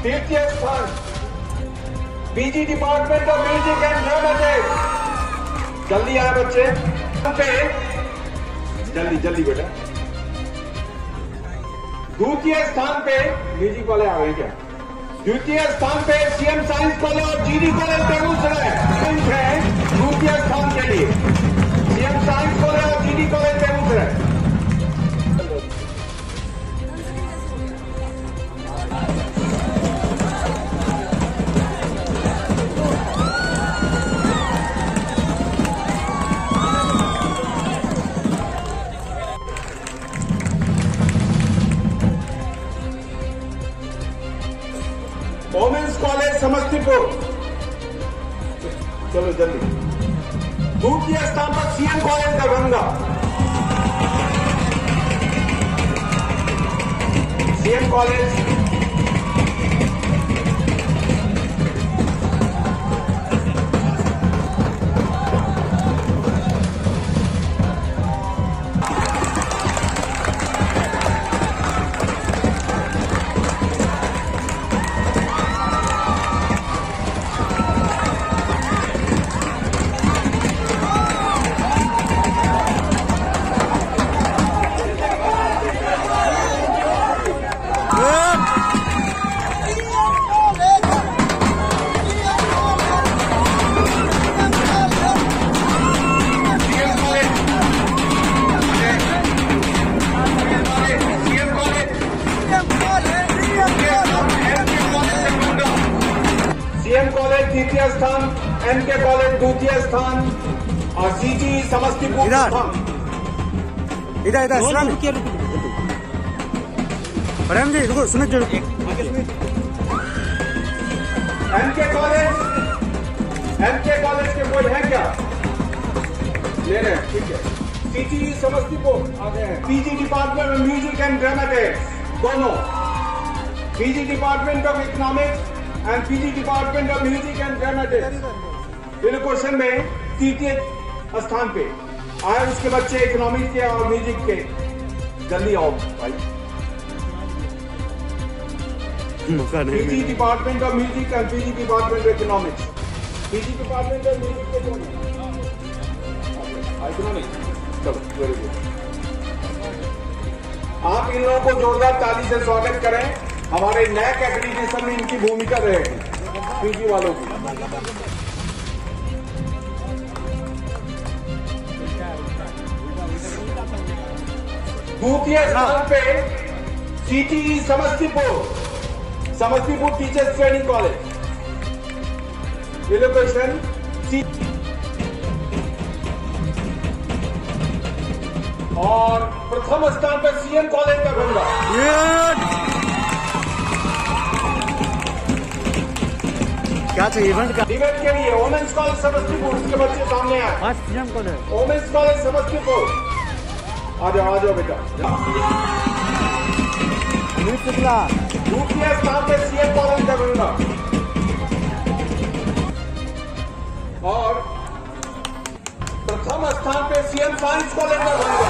तृतीय स्थान PG department of music and dramatics. जल्दी आए बच्चे, जल्दी जल्दी बेटा। द्वितीय स्थान पे म्यूजिक वाले आ गए क्या? द्वितीय स्थान पे CM साइंस कॉलेज और GD कॉलेज बेगूसराय है द्वितीय स्थान के लिए। CM साइंस कॉलेज और GD college Begusarai. Women's college Samastipur, चलो जल्दी। द्वितीय स्थान पर CM college Darbhanga, CM college, तृतीय स्थान, MK कॉलेज द्वितीय स्थान और CG समस्तीपुर। इधर इधर जी रुको, सुमित जी MK कॉलेज के कोई है क्या? ले रहे हैं, ठीक है। CG समस्तीपुर आ गए हैं। PG department of music and dramatics दोनों, PG department of economics and PG department of music and dramatics. In question में तृतीय स्थान पे आए उसके बच्चे इकोनॉमिक्स के और म्यूजिक के। जल्दी आओ भाई। PG department of music and PG department of economics, PG department of music के दोनों। इतना नहीं, चलो वेरी गुड। आप इन लोगों को जोरदार ताली से स्वागत करें। हमारे नैक एक्रेडिटेशन में इनकी भूमिका रहेगी, पीजी वालों की। द्वितीय स्थान पे CTE Samastipur teachers training college, location और प्रथम स्थान पर सीएम कॉलेज का बंदा। क्या चाहिए इवेंट का? इवेंट के लिए वोमेंस कॉलेज समस्तीपुर, उसके बच्चे सामने आए। CM college, women's college Samastipur, आ जाओ बेटा। द्वितीय स्थान पे सीएम कॉलेज का बंदा और प्रथम स्थान पे सीएम साइंस कॉलेज का बंदा।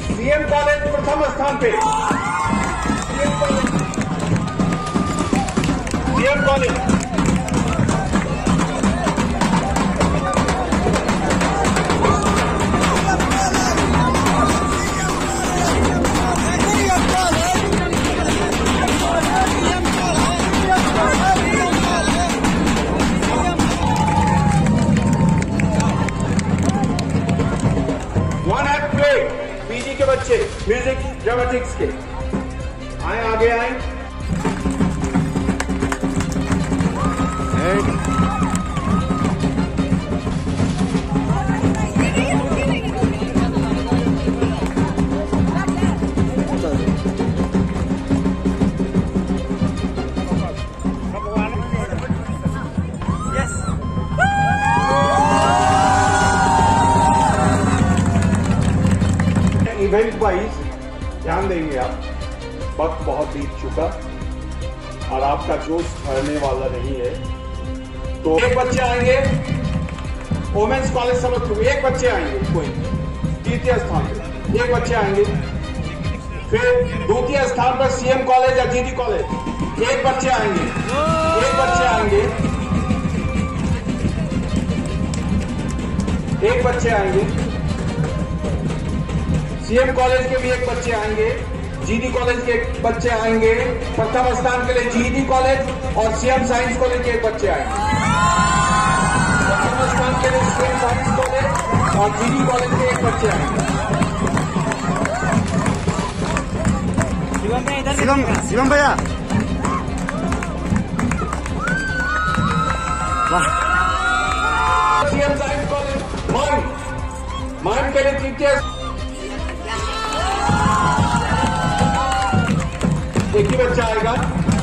सीएम कॉलेज प्रथम स्थान पे, सीएम कॉलेज। पीजी के बच्चे म्यूजिक ड्रामेटिक्स के आए, आगे आए। इवेंट वाइज ध्यान देंगे आप, वक्त बहुत बीत चुका और आपका जोश ठहरने वाला नहीं है। तो एक बच्चे आएंगे वोमेंस कॉलेज समस्तीपुर, एक बच्चे आएंगे कोई तृतीय स्थान पे, एक बच्चे आएंगे। फिर द्वितीय स्थान पर सीएम कॉलेज या जीडी कॉलेज, एक बच्चे आएंगे, एक बच्चे आएंगे, एक बच्चे आएंगे। सीएम कॉलेज के भी एक बच्चे आएंगे, जीडी कॉलेज के एक बच्चे आएंगे, प्रथम स्थान के लिए जीडी कॉलेज और सीएम साइंस कॉलेज के एक बच्चे आएंगे। प्रथम स्थान के लिए सीएम साइंस कॉलेज और जीडी कॉलेज के एक बच्चे आएंगे। शिवम भैया, सीएम साइंस कॉलेज माइंड के लिए तृतीय, एक ही बच्चा आएगा।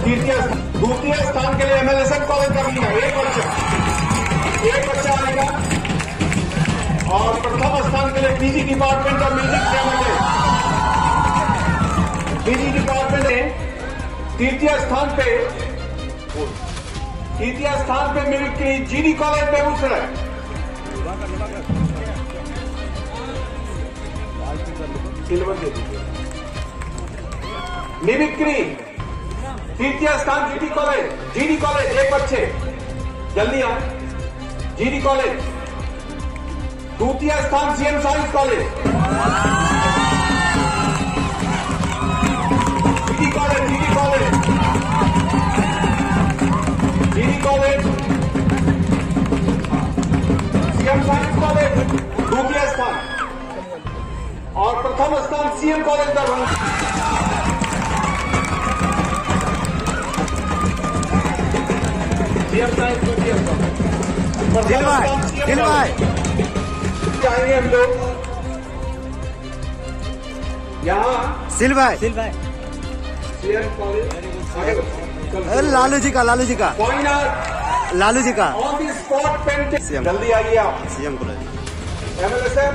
द्वितीय स्थान के लिए एमएलएसएम कॉलेज का भी है, एक बच्चा आएगा। और प्रथम स्थान के लिए पीजी डिपार्टमेंट और म्यूजिक ड्रामेटिक्स, पीजी डिपार्टमेंट में तृतीय स्थान पे mimicry GD college Begusarai. Silver दे दीजिए। मिमिक्री तृतीय स्थान जीडी कॉलेज एक बच्चे, जल्दी आए। जीडी कॉलेज द्वितीय स्थान CM science college, GD college CM science college द्वितीय स्थान और प्रथम स्थान सीएम कॉलेज का बना। जाएंगे हम लोग यहाँ सीएम कॉलेज, लालू जी का लालू जी का ऑन दी स्पॉट पेंटिंग। जल्दी आइए आप। CM college, MLSM,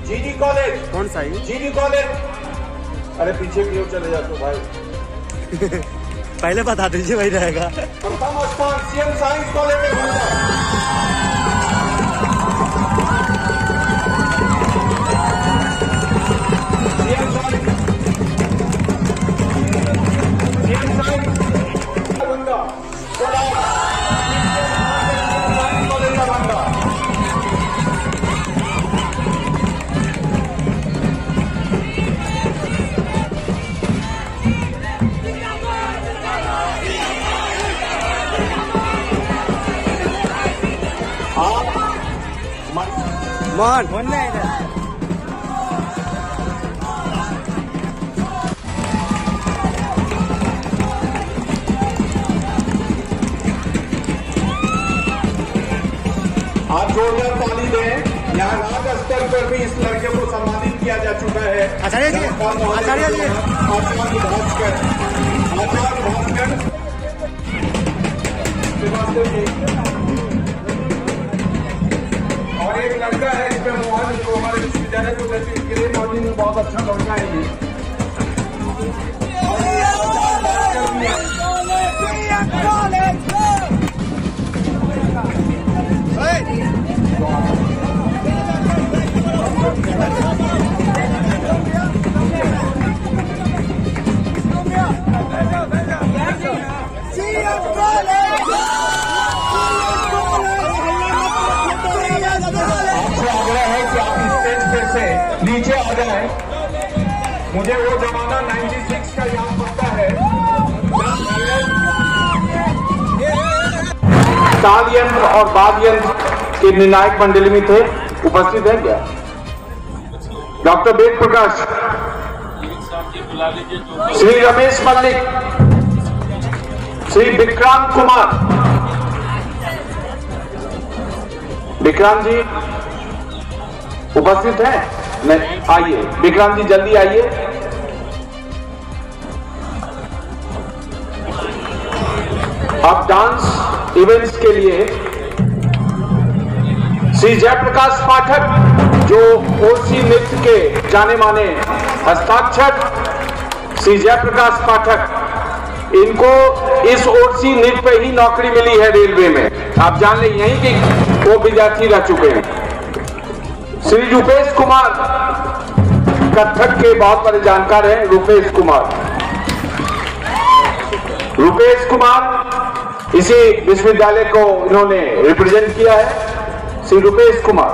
GD college, कौन सा है? GD college. अरे पीछे की ओर चले जाते भाई। पहले बता दीजिए वही रहेगा। प्रथम स्थान सीएम साइंस कॉलेज में मिला। सीएम साइंस बंदा कॉलेज का बंदा। मोहन आप जोरदार ताली दें। यहाँ राज्य स्तर पर भी इस लड़के को सम्मानित किया जा चुका है। आचार्य जी, आचार्य जी, आचार्य भास्कर और एक लड़का है इसमें मोहन, जो हमारे विश्वविद्यालय को ग्रेड मॉर्निंग में बहुत अच्छा लड़का है ये। नीचे आ जाए। मुझे वो जमाना 96 का याद पड़ता है। ताल यंत्र और वाद्य यंत्र के निर्णायक मंडली में थे। उपस्थित है क्या? डॉक्टर वेद प्रकाश, श्री रमेश मल्लिक, श्री विक्रांत कुमार। विक्रांत जी उपस्थित है? नहीं, आइए विक्रांत जी जल्दी आइए। अब डांस इवेंट्स के लिए श्री जयप्रकाश पाठक, जो ओरसी नृत्य के जाने माने हस्ताक्षर श्री जयप्रकाश पाठक, इनको इस ओरसी नृत्य पे ही नौकरी मिली है रेलवे में। आप जान लें यहीं कि वो विद्यार्थी रह चुके हैं। श्री रूपेश कुमार, कथक के बहुत बड़े जानकार हैं। रूपेश कुमार इसी विश्वविद्यालय को इन्होंने रिप्रेजेंट किया है। श्री रूपेश कुमार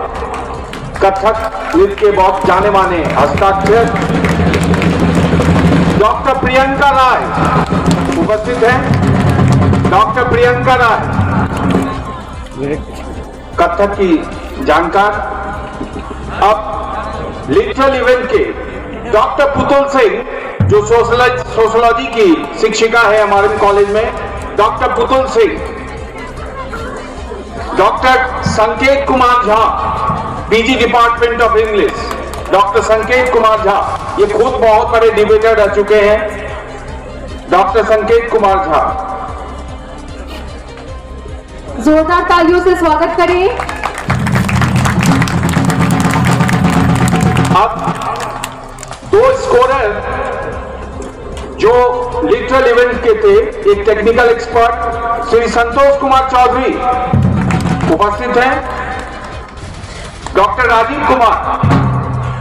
कथक नृत्य के बहुत जाने माने हस्ताक्षर। डॉक्टर प्रियंका राय उपस्थित हैं। डॉक्टर प्रियंका राय कथक की जानकार। अब लिटरल इवेंट के डॉक्टर पुतुल सिंह, जो सोशोलॉजी की शिक्षिका है हमारे कॉलेज में, डॉक्टर पुतुल सिंह। डॉक्टर संकेत Kumar Jha, PG department of English, doctor संकेत कुमार झा, ये खुद बहुत बड़े डिबेटर रह चुके हैं। डॉक्टर संकेत कुमार झा, जोरदार तालियों से स्वागत करें। अब दो स्कोरर जो लिटरल इवेंट के थे, एक टेक्निकल एक्सपर्ट श्री संतोष कुमार चौधरी उपस्थित हैं। Doctor Rajeev Kumar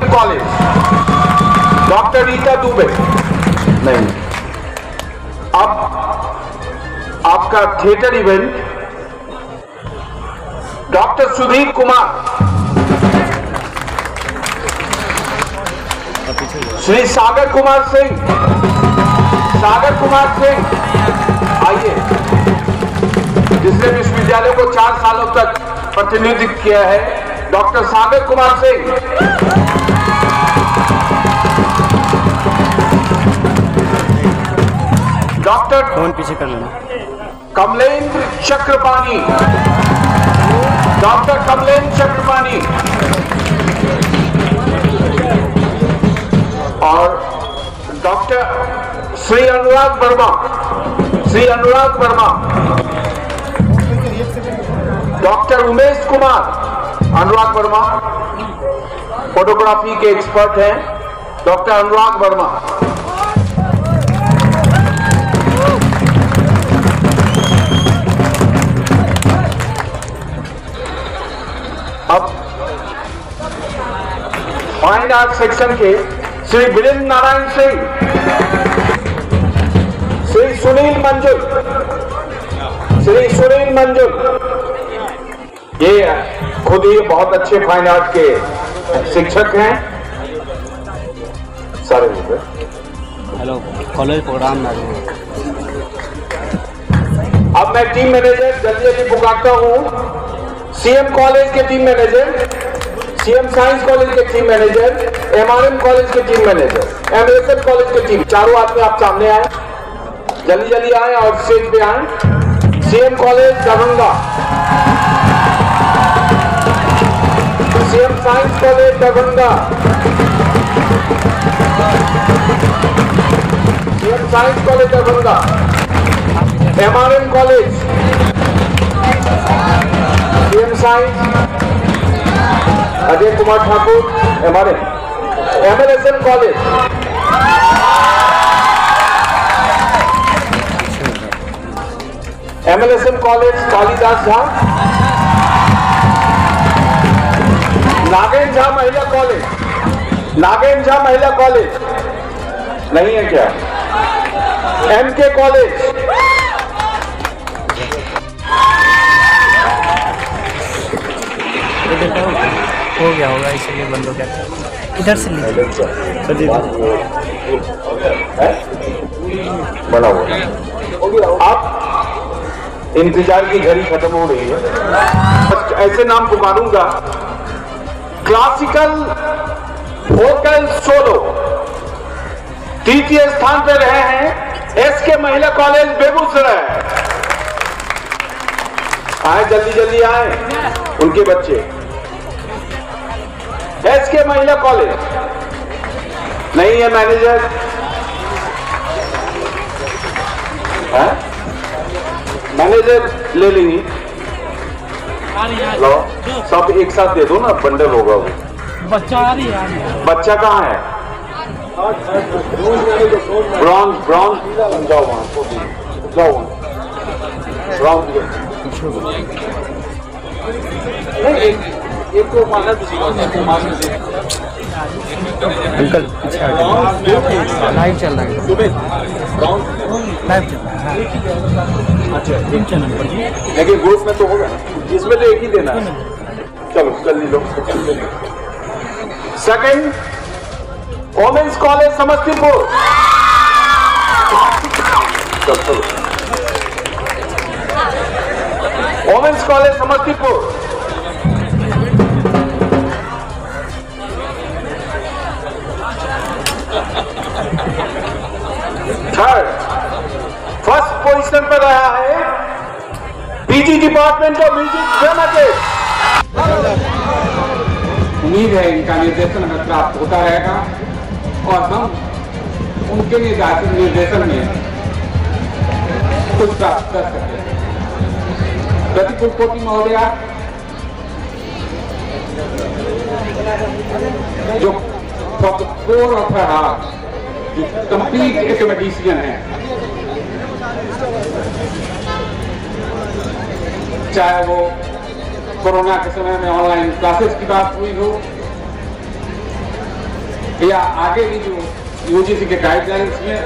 college, doctor Rita Dubey नहीं। अब आपका theatre event doctor Sudhir Kumar, Shri Sagar Kumar Singh, आइए, जिसने विश्वविद्यालय को 4 सालों तक प्रतिनिधित्व किया है। डॉक्टर सागर कुमार सिंह। डॉक्टर फोन पीछे कर लेना। कमलेंद्र चक्रपाणी, डॉक्टर कमलेंद्र चक्रपाणी। और डॉक्टर श्री अनुराग वर्मा, डॉक्टर उमेश कुमार अनुराग वर्मा, फोटोग्राफी के एक्सपर्ट हैं। डॉक्टर अनुराग वर्मा। फाइन आर्ट सेक्शन के श्री वीरेंद्र नारायण सिंह, श्री सुनील मंजुल, ये खुद ही बहुत अच्छे फाइन आर्ट के शिक्षक हैं सारे लोग। Hello college programme. अब मैं टीम मैनेजर जल्दी पुकारता हूं। सीएम कॉलेज के team manager, CM science college के टीम मैनेजर, एमआरएम कॉलेज के टीम मैनेजर, एमएसएल कॉलेज के टीम, चारों आदमी आप सामने आए, जल्दी आए और स्टेज पे आए। CM college Darbhanga, CM science college Darbhanga, CM science college Darbhanga, MRM college, CM science Ajay Kumar Thakur, MRM, MLSM college, MLSM college Kalidas Jha, Nagen Jha महिला कॉलेज, नहीं है क्या? एमके कॉलेज, हो गया होगा इसलिए बंद हो गया। इधर से बना हुआ। अब इंतजार की घड़ी खत्म हो रही है। ऐसे नाम पुकारूंगा। क्लासिकल वोकल सोलो तृतीय स्थान पर रहे हैं एसके महिला कॉलेज बेगूसराय। आए जल्दी आए उनके बच्चे। एसके महिला कॉलेज नहीं है मैनेजर है? मैनेजर ले लेंगे। लो सब एक साथ दे दो ना, बंडल होगा वो। बच्चा कहाँ है? ब्रॉन्ज जाओ वहां ब्रॉन्ज एक तो माना अंकल लाइव चल रहा है। लाइव चल रहा है। अच्छा एक चैनल पर, लेकिन ग्रुप में तो होगा, इसमें तो एक ही देना है। चलो जल्दी लो। Second women's college Samastipur. Women's college Samastipur. Third first position पर रहा है PG department of music dramatics. उम्मीद है इनका निर्देशन हमें प्राप्त होता रहेगा और हम उनके निर्देशन में कुछ प्राप्त कर सकते हैं। प्रतिकुल कोटि महोदया जो कोर ऑफ हर हार्ट, जो कंप्लीट एक्मेडिशियन है, चाहे वो कोरोना के समय में ऑनलाइन क्लासेस की बात हुई हो या आगे भी जो यूजीसी के गाइडलाइंस में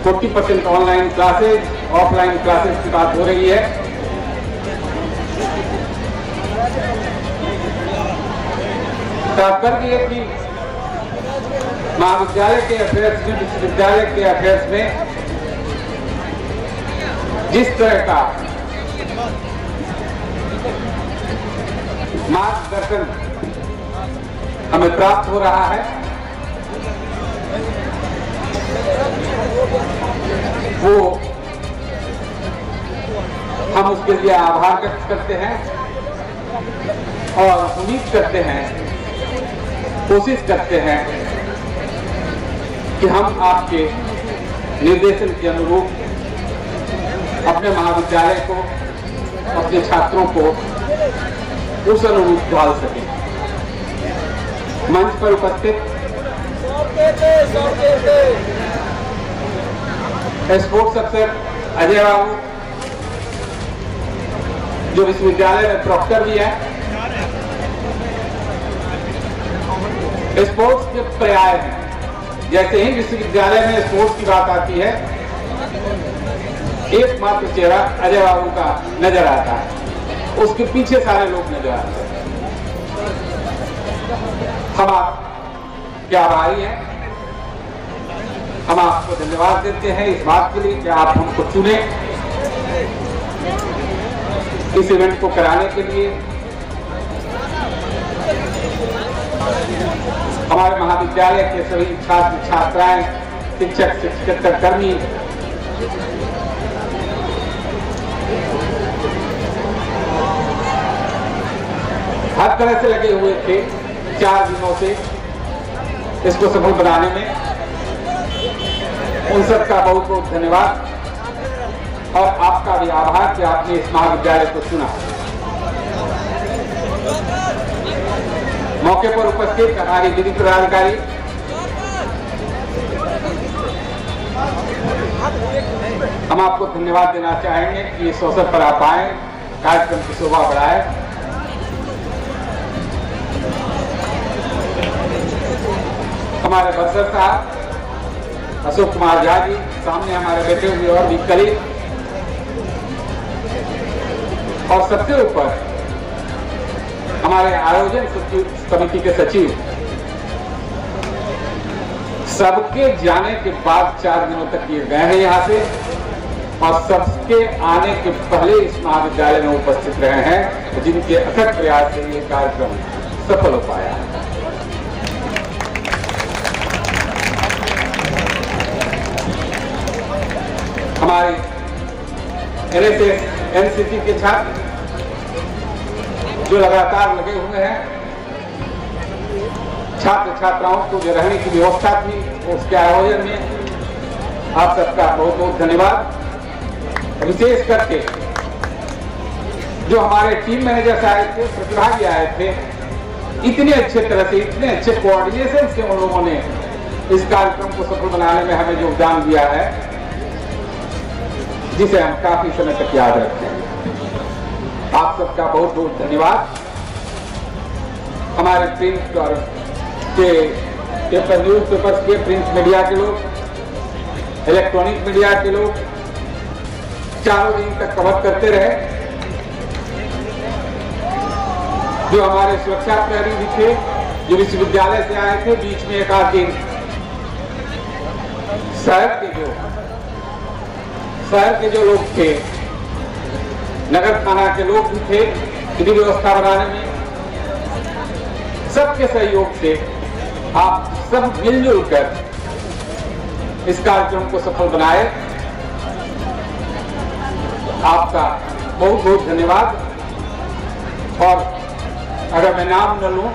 40% ऑनलाइन क्लासेस, ऑफलाइन क्लासेस की बात हो रही है। तात्पर्य है कि महाविद्यालय के अफेयर्स में, विश्वविद्यालय के अफेयर्स में जिस तरह का मार्गदर्शन हमें प्राप्त हो रहा है, वो हम उसके लिए आभार व्यक्त करते हैं और उम्मीद करते हैं, कोशिश करते हैं कि हम आपके निर्देशन के अनुरूप अपने महाविद्यालय को, अपने छात्रों को उस अनुरूप ढाल सकें। मंच पर उपस्थित स्पोर्ट्स अफसर अजय बाबू, जो विश्वविद्यालय में प्रॉक्टर भी है, स्पोर्ट्स के पर्याय हैं। जैसे ही विश्वविद्यालय में स्पोर्ट्स की बात आती है, एकमात्र चेहरा अजय बाबू का नजर आता है, उसके पीछे सारे लोग नजर आते हैं। हम आपके आभारी हैं, हम आपको धन्यवाद देते हैं इस बात के लिए कि आप हमको चुने इस इवेंट को कराने के लिए। हमारे महाविद्यालय के सभी छात्र छात्राएं, शिक्षक शिक्षकेतर कर्मी हर तरह से लगे हुए थे 4 दिनों से इसको सफल बनाने में। उन सबका बहुत बहुत धन्यवाद और आपका भी आभार कि आपने इस महाविद्यालय को चुना। मौके पर उपस्थित हमारी विधि पदाधिकारी, हम आपको धन्यवाद देना चाहेंगे कि इस अवसर पर आप आए, कार्यक्रम की शोभा बढ़ाए। हमारे बरसर साहब अशोक कुमार झा जी, सामने हमारे बैठे हुए और भी कलीग, और सबसे ऊपर हमारे आयोजन समिति के सचिव, सबके जाने के बाद 4 दिनों तक ये गए हैं यहाँ से, और सबके आने के पहले इस महाविद्यालय में उपस्थित रहे हैं, जिनके अथक प्रयास से ये कार्यक्रम सफल हो पाया है। हमारे NSS NCC के छात्र जो लगातार लगे हुए हैं, छात्र छात्राओं को जो रहने की व्यवस्था थी उसके आयोजन में आप सबका बहुत बहुत धन्यवाद। विशेष करके जो हमारे टीम मैनेजर्स आए थे, प्रतिभागी आए थे, इतने अच्छे तरह से, इतने अच्छे कोऑर्डिनेशन से उन लोगों ने इस कार्यक्रम को सफल बनाने में हमें योगदान दिया है, जिसे हम काफी समय तक याद रखते हैं। आप सबका बहुत बहुत धन्यवाद। हमारे प्रिंट और पेपर, न्यूज पेपर्स के, प्रिंट मीडिया के लोग, इलेक्ट्रॉनिक मीडिया के लोग 4 दिन तक कवर करते रहे। जो हमारे सुरक्षा प्रहरी भी थे, जो विश्वविद्यालय से आए थे, बीच में एक आध दिन शहर के जो लोग थे, नगर थाना के लोग भी थे, विधि व्यवस्था बनाने में सबके सहयोग से आप सब मिलजुल कर इस कार्यक्रम को सफल बनाए। आपका बहुत बहुत धन्यवाद। और अगर मैं नाम न लूं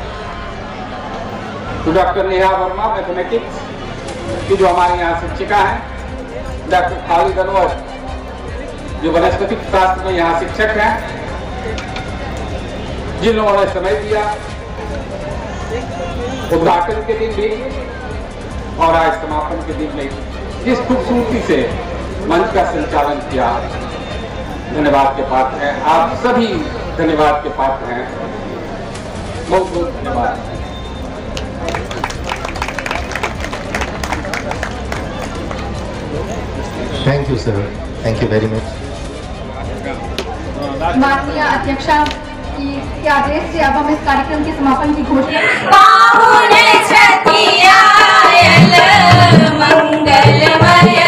तो डॉक्टर नेहा वर्मा, मैथमेटिक्स की जो हमारे यहाँ शिक्षिका हैं, डॉक्टर खालिद अनवर जो वनस्पतिक शास्त्र में यहाँ शिक्षक हैं, जिन लोगों ने समय दिया उद्घाटन के दिन भी और आज समापन के दिन में जिस खूबसूरती से मंच का संचालन किया, धन्यवाद के पात्र हैं। आप सभी धन्यवाद के पात्र हैं। बहुत बहुत धन्यवाद। Thank you, sir. Thank you very much. माननीय अध्यक्षा के आदेश से अब हम इस कार्यक्रम के समापन की घोषणा। मंगलमय